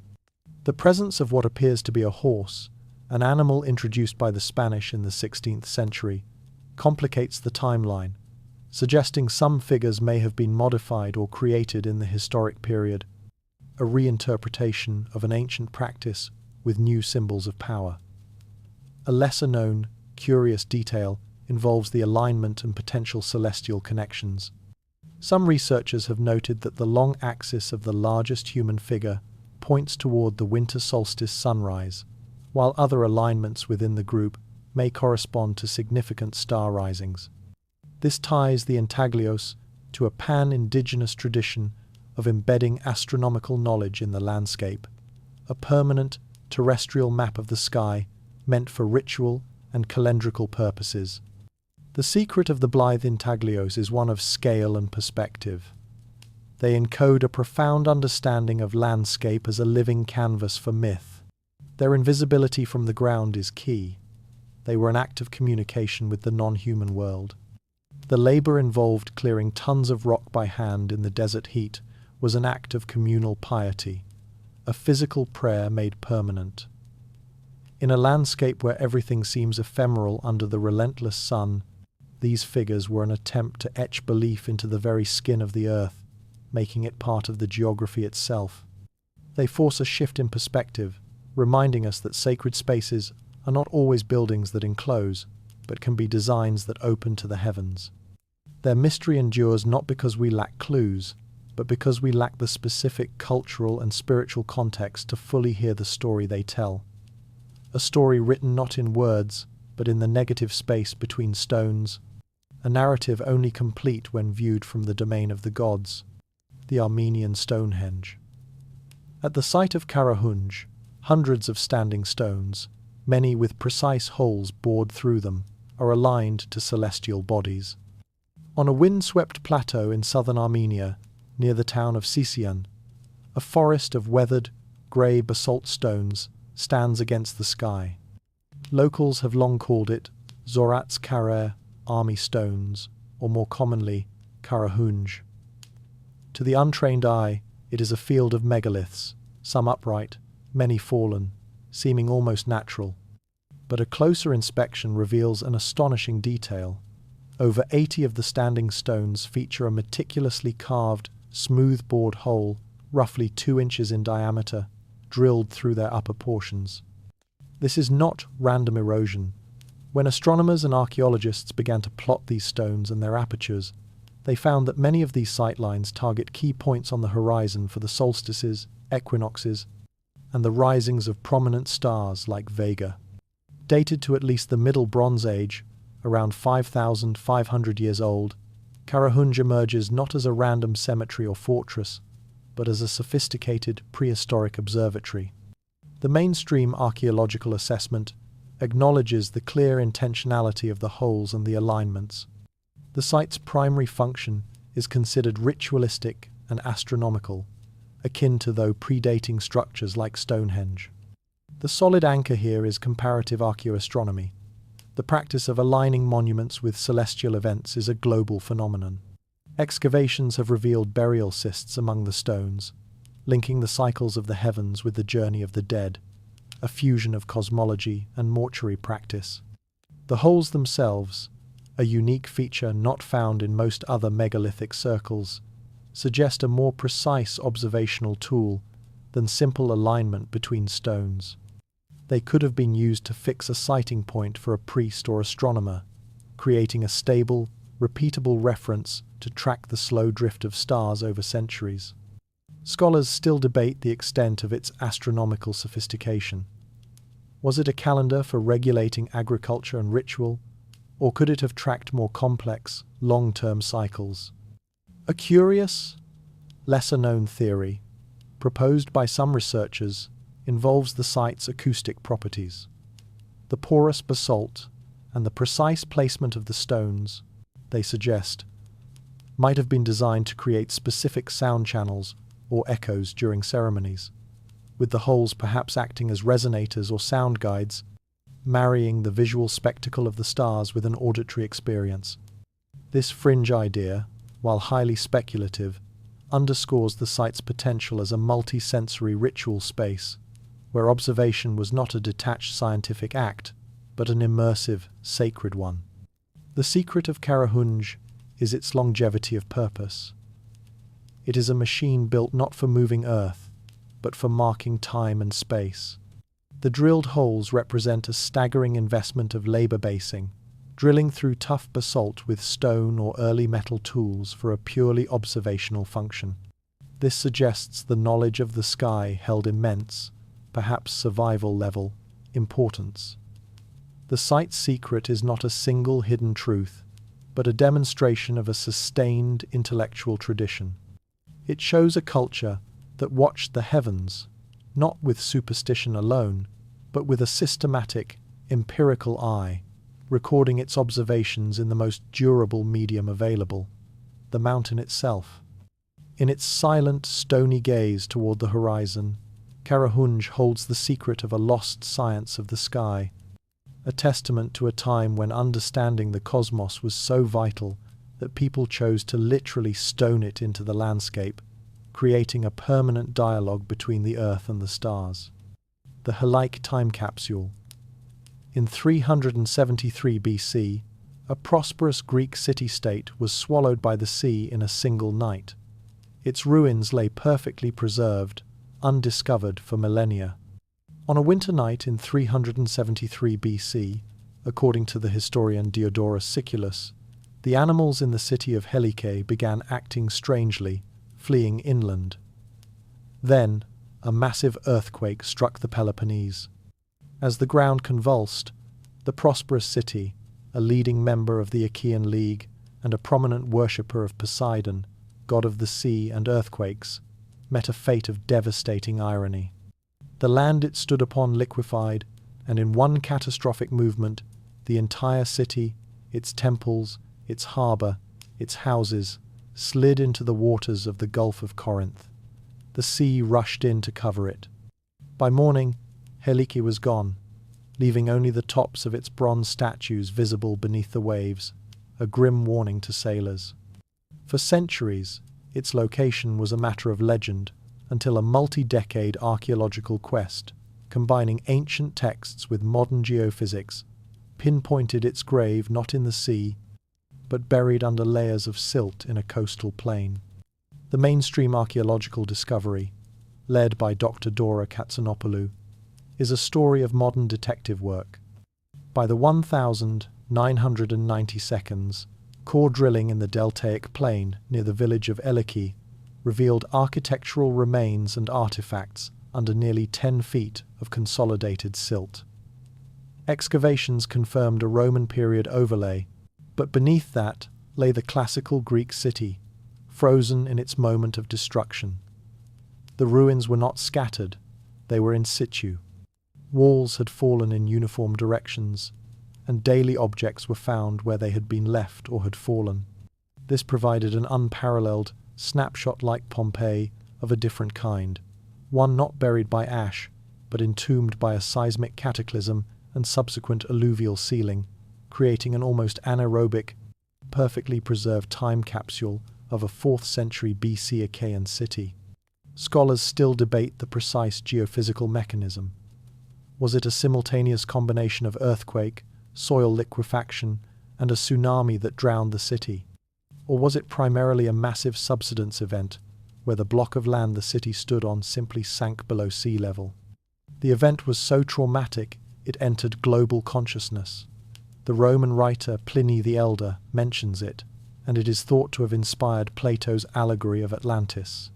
The presence of what appears to be a horse, an animal introduced by the Spanish in the 16th century, complicates the timeline, suggesting some figures may have been modified or created in the historic period, a reinterpretation of an ancient practice with new symbols of power. A lesser-known, curious detail involves the alignment and potential celestial connections. Some researchers have noted that the long axis of the largest human figure points toward the winter solstice sunrise, while other alignments within the group may correspond to significant star risings. This ties the intaglios to a pan-indigenous tradition of embedding astronomical knowledge in the landscape, a permanent terrestrial map of the sky meant for ritual and calendrical purposes. The secret of the Blythe intaglios is one of scale and perspective. They encode a profound understanding of landscape as a living canvas for myth. Their invisibility from the ground is key. They were an act of communication with the non-human world. The labor involved clearing tons of rock by hand in the desert heat was an act of communal piety, a physical prayer made permanent. In a landscape where everything seems ephemeral under the relentless sun, these figures were an attempt to etch belief into the very skin of the earth, making it part of the geography itself. They force a shift in perspective, reminding us that sacred spaces are not always buildings that enclose, but can be designs that open to the heavens. Their mystery endures not because we lack clues, but because we lack the specific cultural and spiritual context to fully hear the story they tell. A story written not in words, but in the negative space between stones. A narrative only complete when viewed from the domain of the gods, the Armenian Stonehenge. At the site of Karahunj, hundreds of standing stones, many with precise holes bored through them, are aligned to celestial bodies. On a wind-swept plateau in southern Armenia, near the town of Sisian, a forest of weathered, grey basalt stones stands against the sky. Locals have long called it Zorat's Karer, Army Stones, or more commonly, Karahunj. To the untrained eye, it is a field of megaliths, some upright, many fallen, seeming almost natural. But a closer inspection reveals an astonishing detail. Over 80 of the standing stones feature a meticulously carved, smooth-bored hole, roughly 2 inches in diameter, drilled through their upper portions. This is not random erosion. When astronomers and archaeologists began to plot these stones and their apertures, they found that many of these sightlines target key points on the horizon for the solstices, equinoxes, and the risings of prominent stars like Vega. Dated to at least the Middle Bronze Age, around 5,500 years old, Karahunj emerges not as a random cemetery or fortress, but as a sophisticated prehistoric observatory. The mainstream archaeological assessment acknowledges the clear intentionality of the holes and the alignments. The site's primary function is considered ritualistic and astronomical, akin to those predating structures like Stonehenge. The solid anchor here is comparative archaeoastronomy. The practice of aligning monuments with celestial events is a global phenomenon. Excavations have revealed burial cists among the stones, linking the cycles of the heavens with the journey of the dead, a fusion of cosmology and mortuary practice. The holes themselves, a unique feature not found in most other megalithic circles, suggest a more precise observational tool than simple alignment between stones. They could have been used to fix a sighting point for a priest or astronomer, creating a stable, repeatable reference to track the slow drift of stars over centuries. Scholars still debate the extent of its astronomical sophistication. Was it a calendar for regulating agriculture and ritual, or could it have tracked more complex, long-term cycles? A curious, lesser-known theory, proposed by some researchers, involves the site's acoustic properties. The porous basalt and the precise placement of the stones, they suggest, might have been designed to create specific sound channels or echoes during ceremonies. with the holes perhaps acting as resonators or sound guides, marrying the visual spectacle of the stars with an auditory experience. This fringe idea, while highly speculative, underscores the site's potential as a multi-sensory ritual space, where observation was not a detached scientific act, but an immersive, sacred one. The secret of Stonehenge is its longevity of purpose. It is a machine built not for moving earth, but for marking time and space. The drilled holes represent a staggering investment of labor basing, drilling through tough basalt with stone or early metal tools for a purely observational function. This suggests the knowledge of the sky held immense, perhaps survival-level, importance. The site's secret is not a single hidden truth, but a demonstration of a sustained intellectual tradition. It shows a culture that watched the heavens, not with superstition alone, but with a systematic, empirical eye, recording its observations in the most durable medium available, the mountain itself. In its silent, stony gaze toward the horizon, Stonehenge holds the secret of a lost science of the sky, a testament to a time when understanding the cosmos was so vital that people chose to literally stone it into the landscape, creating a permanent dialogue between the earth and the stars. The Helike time capsule. In 373 BC, a prosperous Greek city-state was swallowed by the sea in a single night. Its ruins lay perfectly preserved, undiscovered for millennia. On a winter night in 373 BC, according to the historian Diodorus Siculus, the animals in the city of Helike began acting strangely, fleeing inland. Then, a massive earthquake struck the Peloponnese. As the ground convulsed, the prosperous city, a leading member of the Achaean League and a prominent worshipper of Poseidon, god of the sea and earthquakes, met a fate of devastating irony. The land it stood upon liquefied, and in one catastrophic movement, the entire city, its temples, its harbour, its houses, slid into the waters of the Gulf of Corinth. The sea rushed in to cover it. By morning, Helike was gone, leaving only the tops of its bronze statues visible beneath the waves, a grim warning to sailors. For centuries, its location was a matter of legend, until a multi-decade archaeological quest, combining ancient texts with modern geophysics, pinpointed its grave not in the sea, but buried under layers of silt in a coastal plain. The mainstream archaeological discovery, led by Dr. Dora Katsanopoulou, is a story of modern detective work. By the 1,990 seconds, core drilling in the deltaic plain near the village of Eliki revealed architectural remains and artifacts under nearly 10 feet of consolidated silt. Excavations confirmed a Roman period overlay, but beneath that lay the classical Greek city, frozen in its moment of destruction. The ruins were not scattered, they were in situ. Walls had fallen in uniform directions, and daily objects were found where they had been left or had fallen. This provided an unparalleled, snapshot-like Pompeii of a different kind, one not buried by ash, but entombed by a seismic cataclysm and subsequent alluvial sealing, creating an almost anaerobic, perfectly preserved time capsule of a 4th century BC Achaean city. Scholars still debate the precise geophysical mechanism. Was it a simultaneous combination of earthquake, soil liquefaction, and a tsunami that drowned the city? Or was it primarily a massive subsidence event, where the block of land the city stood on simply sank below sea level? The event was so traumatic, it entered global consciousness. The Roman writer Pliny the Elder mentions it, and it is thought to have inspired Plato's allegory of Atlantis.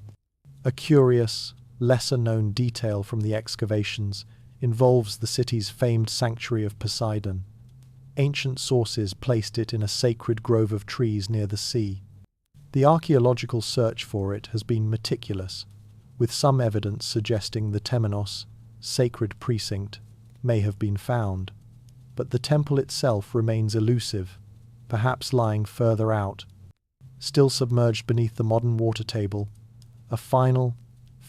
A curious, lesser-known detail from the excavations involves the city's famed sanctuary of Poseidon. Ancient sources placed it in a sacred grove of trees near the sea. The archaeological search for it has been meticulous, with some evidence suggesting the Temenos, sacred precinct, may have been found, but the temple itself remains elusive, perhaps lying further out. Still submerged beneath the modern water table, a final,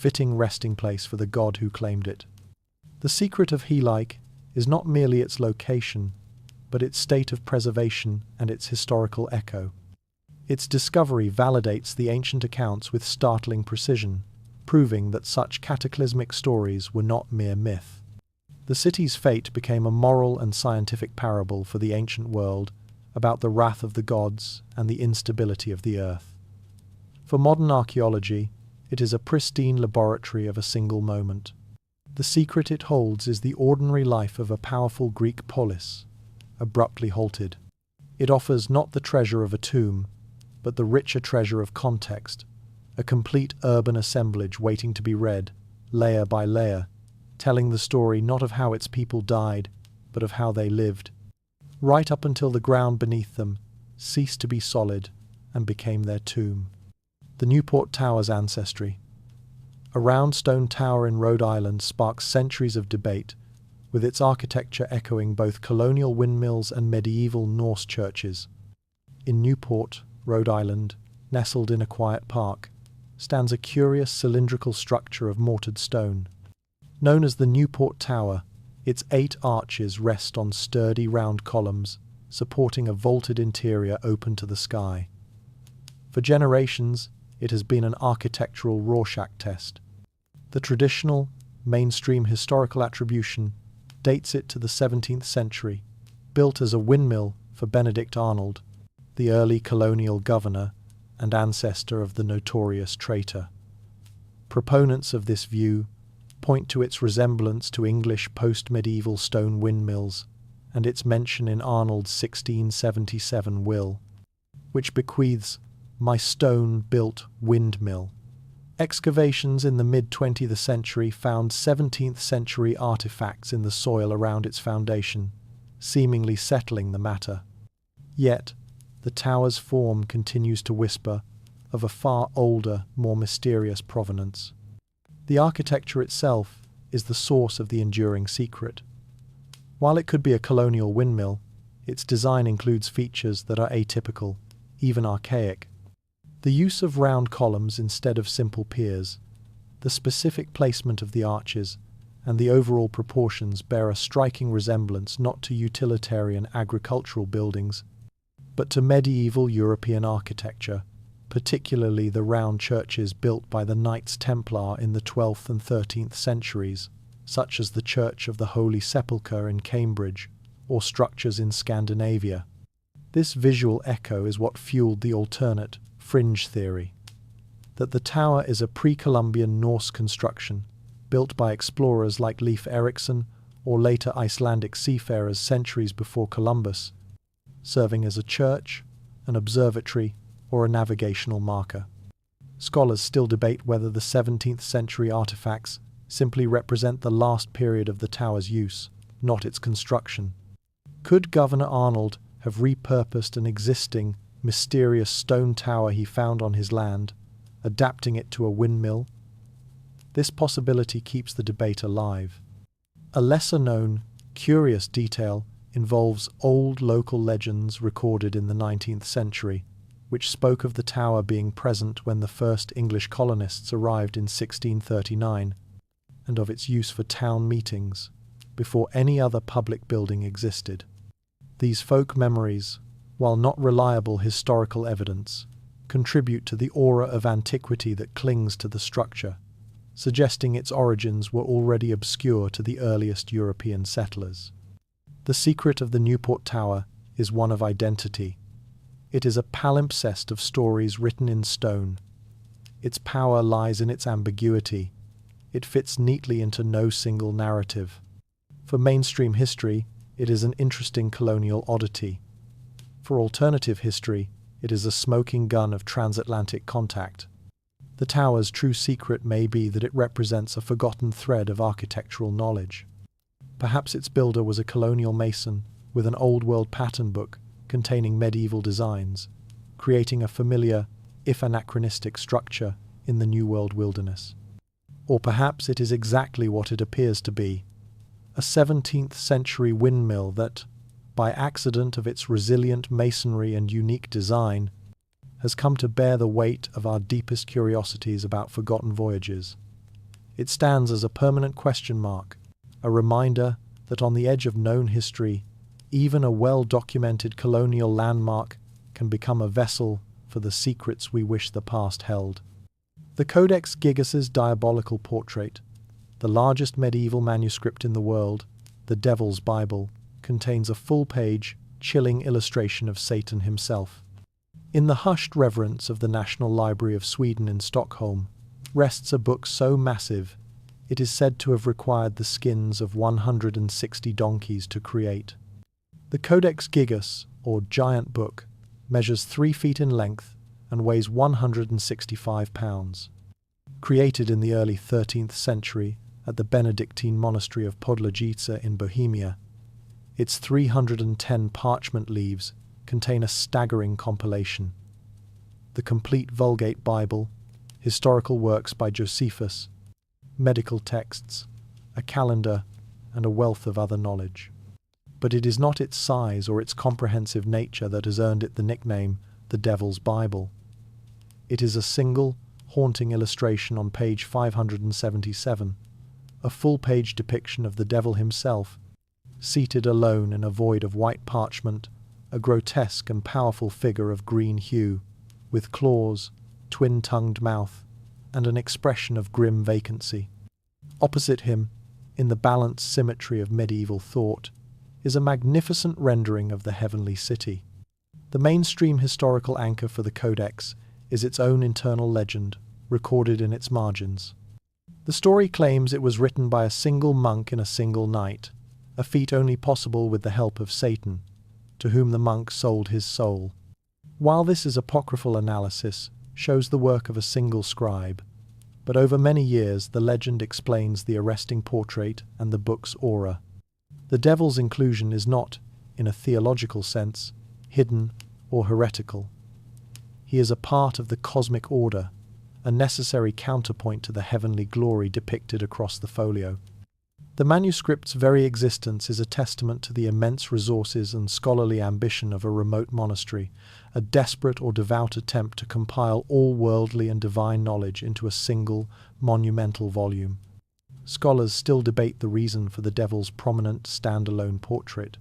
fitting resting place for the god who claimed it. The secret of Helaik is not merely its location, but its state of preservation and its historical echo. Its discovery validates the ancient accounts with startling precision, proving that such cataclysmic stories were not mere myth. The city's fate became a moral and scientific parable for the ancient world about the wrath of the gods and the instability of the earth. For modern archaeology, it is a pristine laboratory of a single moment. The secret it holds is the ordinary life of a powerful Greek polis, abruptly halted. It offers not the treasure of a tomb, but the richer treasure of context, a complete urban assemblage waiting to be read, layer by layer, telling the story not of how its people died, but of how they lived, right up until the ground beneath them ceased to be solid and became their tomb. The Newport Tower's ancestry. A round stone tower in Rhode Island sparks centuries of debate, with its architecture echoing both colonial windmills and medieval Norse churches. In Newport, Rhode Island, nestled in a quiet park, stands a curious cylindrical structure of mortared stone. Known as the Newport Tower, its 8 arches rest on sturdy round columns, supporting a vaulted interior open to the sky. For generations, it has been an architectural Rorschach test. The traditional, mainstream historical attribution dates it to the 17th century, built as a windmill for Benedict Arnold, the early colonial governor and ancestor of the notorious traitor. Proponents of this view point to its resemblance to English post-medieval stone windmills and its mention in Arnold's 1677 will, which bequeaths "my stone-built windmill." Excavations in the mid-20th century found 17th century artifacts in the soil around its foundation, seemingly settling the matter. Yet, the tower's form continues to whisper of a far older, more mysterious provenance. The architecture itself is the source of the enduring secret. While it could be a colonial windmill, its design includes features that are atypical, even archaic. The use of round columns instead of simple piers, the specific placement of the arches, and the overall proportions bear a striking resemblance not to utilitarian agricultural buildings, but to medieval European architecture, particularly the round churches built by the Knights Templar in the 12th and 13th centuries, such as the Church of the Holy Sepulchre in Cambridge, or structures in Scandinavia. This visual echo is what fueled the alternate, fringe theory, that the tower is a pre-Columbian Norse construction, built by explorers like Leif Erikson or later Icelandic seafarers centuries before Columbus, serving as a church, an observatory, or a navigational marker. Scholars still debate whether the 17th century artifacts simply represent the last period of the tower's use, not its construction. Could Governor Arnold have repurposed an existing, mysterious stone tower he found on his land, adapting it to a windmill? This possibility keeps the debate alive. A lesser-known, curious detail involves old local legends recorded in the 19th century, which spoke of the tower being present when the first English colonists arrived in 1639, and of its use for town meetings, before any other public building existed. These folk memories, while not reliable historical evidence, contribute to the aura of antiquity that clings to the structure, suggesting its origins were already obscure to the earliest European settlers. The secret of the Newport Tower is one of identity. It is a palimpsest of stories written in stone. Its power lies in its ambiguity. It fits neatly into no single narrative. For mainstream history, it is an interesting colonial oddity. For alternative history, it is a smoking gun of transatlantic contact. The tower's true secret may be that it represents a forgotten thread of architectural knowledge. Perhaps its builder was a colonial mason with an old-world pattern book containing medieval designs, creating a familiar, if anachronistic structure in the New World wilderness. Or perhaps it is exactly what it appears to be, a 17th century windmill that, by accident of its resilient masonry and unique design, has come to bear the weight of our deepest curiosities about forgotten voyages, It stands as a permanent question mark, a reminder that on the edge of known history, even a well-documented colonial landmark can become a vessel for the secrets we wish the past held. The Codex Gigas's diabolical portrait, the largest medieval manuscript in the world, the Devil's Bible, contains a full-page, chilling illustration of Satan himself. In the hushed reverence of the National Library of Sweden in Stockholm rests a book so massive it is said to have required the skins of 160 donkeys to create. The Codex Gigas, or Giant Book, measures 3 feet in length and weighs 165 pounds. Created in the early 13th century at the Benedictine monastery of Podlajica in Bohemia, its 310 parchment leaves contain a staggering compilation. The complete Vulgate Bible, historical works by Josephus, medical texts, a calendar, and a wealth of other knowledge. But it is not its size or its comprehensive nature that has earned it the nickname the Devil's Bible. It is a single, haunting illustration on page 577, a full-page depiction of the devil himself, seated alone in a void of white parchment, a grotesque and powerful figure of green hue, with claws, twin-tongued mouth, and an expression of grim vacancy. Opposite him, in the balanced symmetry of medieval thought, is a magnificent rendering of the heavenly city. The mainstream historical anchor for the Codex is its own internal legend, recorded in its margins. The story claims it was written by a single monk in a single night, a feat only possible with the help of Satan, to whom the monk sold his soul. While this is apocryphal analysis, shows the work of a single scribe, but over many years the legend explains the arresting portrait and the book's aura. The devil's inclusion is not, in a theological sense, hidden or heretical. He is a part of the cosmic order, a necessary counterpoint to the heavenly glory depicted across the folio. The manuscript's very existence is a testament to the immense resources and scholarly ambition of a remote monastery, a desperate or devout attempt to compile all worldly and divine knowledge into a single, monumental volume. Scholars still debate the reason for the devil's prominent standalone portrait.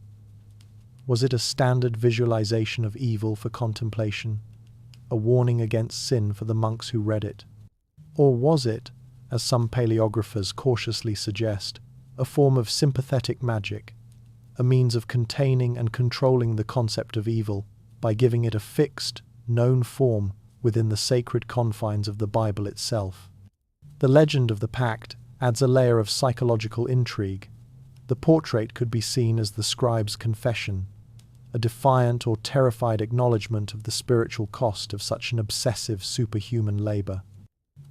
Was it a standard visualization of evil for contemplation, a warning against sin for the monks who read it? Or was it, as some paleographers cautiously suggest, a form of sympathetic magic, a means of containing and controlling the concept of evil by giving it a fixed, known form within the sacred confines of the Bible itself? The legend of the pact adds a layer of psychological intrigue. The portrait could be seen as the scribe's confession, a defiant or terrified acknowledgement of the spiritual cost of such an obsessive superhuman labor.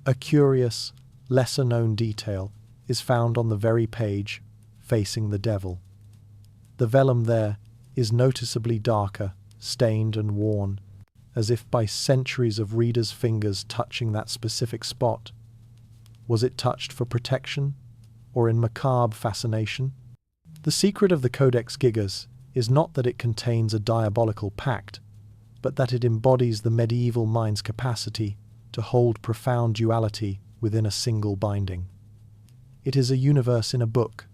A curious, lesser-known detail is found on the very page facing the devil. The vellum there is noticeably darker, stained and worn, as if by centuries of readers' fingers touching that specific spot. Was it touched for protection, or in macabre fascination? The secret of the Codex Gigas is not that it contains a diabolical pact, but that it embodies the medieval mind's capacity to hold profound duality within a single binding. It is a universe in a book.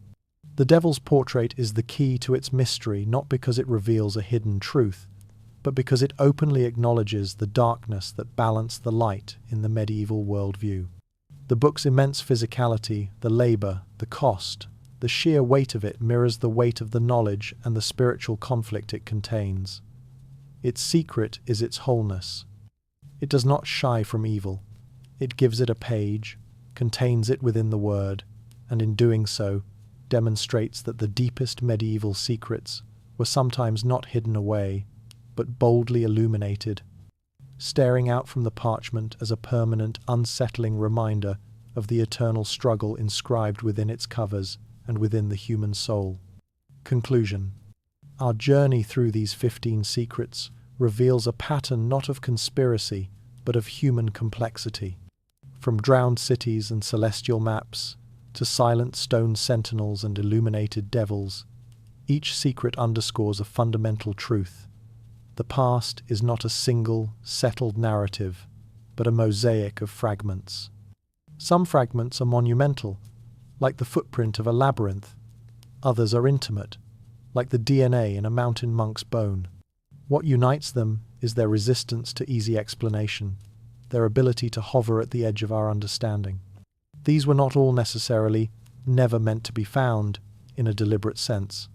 The devil's portrait is the key to its mystery, not because it reveals a hidden truth, but because it openly acknowledges the darkness that balanced the light in the medieval worldview. The book's immense physicality, the labor, the cost, the sheer weight of it mirrors the weight of the knowledge and the spiritual conflict it contains. Its secret is its wholeness. It does not shy from evil. It gives it a page, contains it within the word, and in doing so, demonstrates that the deepest medieval secrets were sometimes not hidden away, but boldly illuminated, staring out from the parchment as a permanent, unsettling reminder of the eternal struggle inscribed within its covers and within the human soul. Conclusion. Our journey through these 15 secrets reveals a pattern not of conspiracy, but of human complexity. From drowned cities and celestial maps, to silent stone sentinels and illuminated devils, each secret underscores a fundamental truth. The past is not a single, settled narrative, but a mosaic of fragments. Some fragments are monumental, like the footprint of a labyrinth. Others are intimate, like the DNA in a mountain monk's bone. What unites them is their resistance to easy explanation, their ability to hover at the edge of our understanding. These were not all necessarily never meant to be found in a deliberate sense.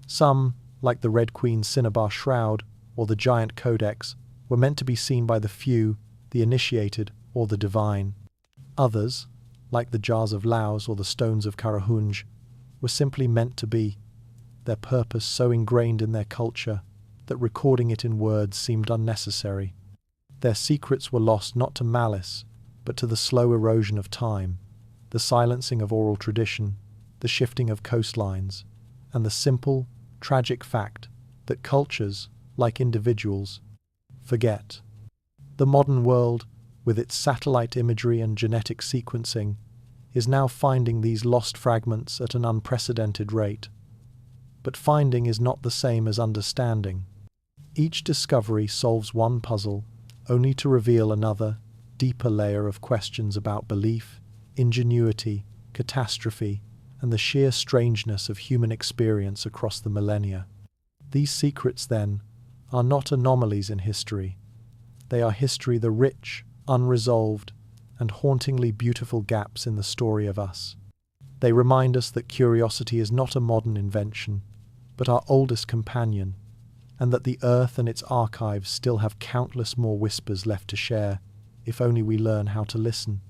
Some, like the Red Queen's cinnabar shroud or the giant codex, were meant to be seen by the few, the initiated, or the divine. Others, like the jars of Laos or the stones of Karahunj, were simply meant to be, their purpose so ingrained in their culture that recording it in words seemed unnecessary. Their secrets were lost not to malice, but to the slow erosion of time, the silencing of oral tradition, the shifting of coastlines, and the simple, tragic fact that cultures, like individuals, forget. The modern world, with its satellite imagery and genetic sequencing, is now finding these lost fragments at an unprecedented rate. But finding is not the same as understanding. Each discovery solves one puzzle, only to reveal another, deeper layer of questions about belief, ingenuity, catastrophe, and the sheer strangeness of human experience across the millennia. These secrets, then, are not anomalies in history. They are history, the rich, unresolved, and hauntingly beautiful gaps in the story of us. They remind us that curiosity is not a modern invention, but our oldest companion, and that the earth and its archives still have countless more whispers left to share, if only we learn how to listen.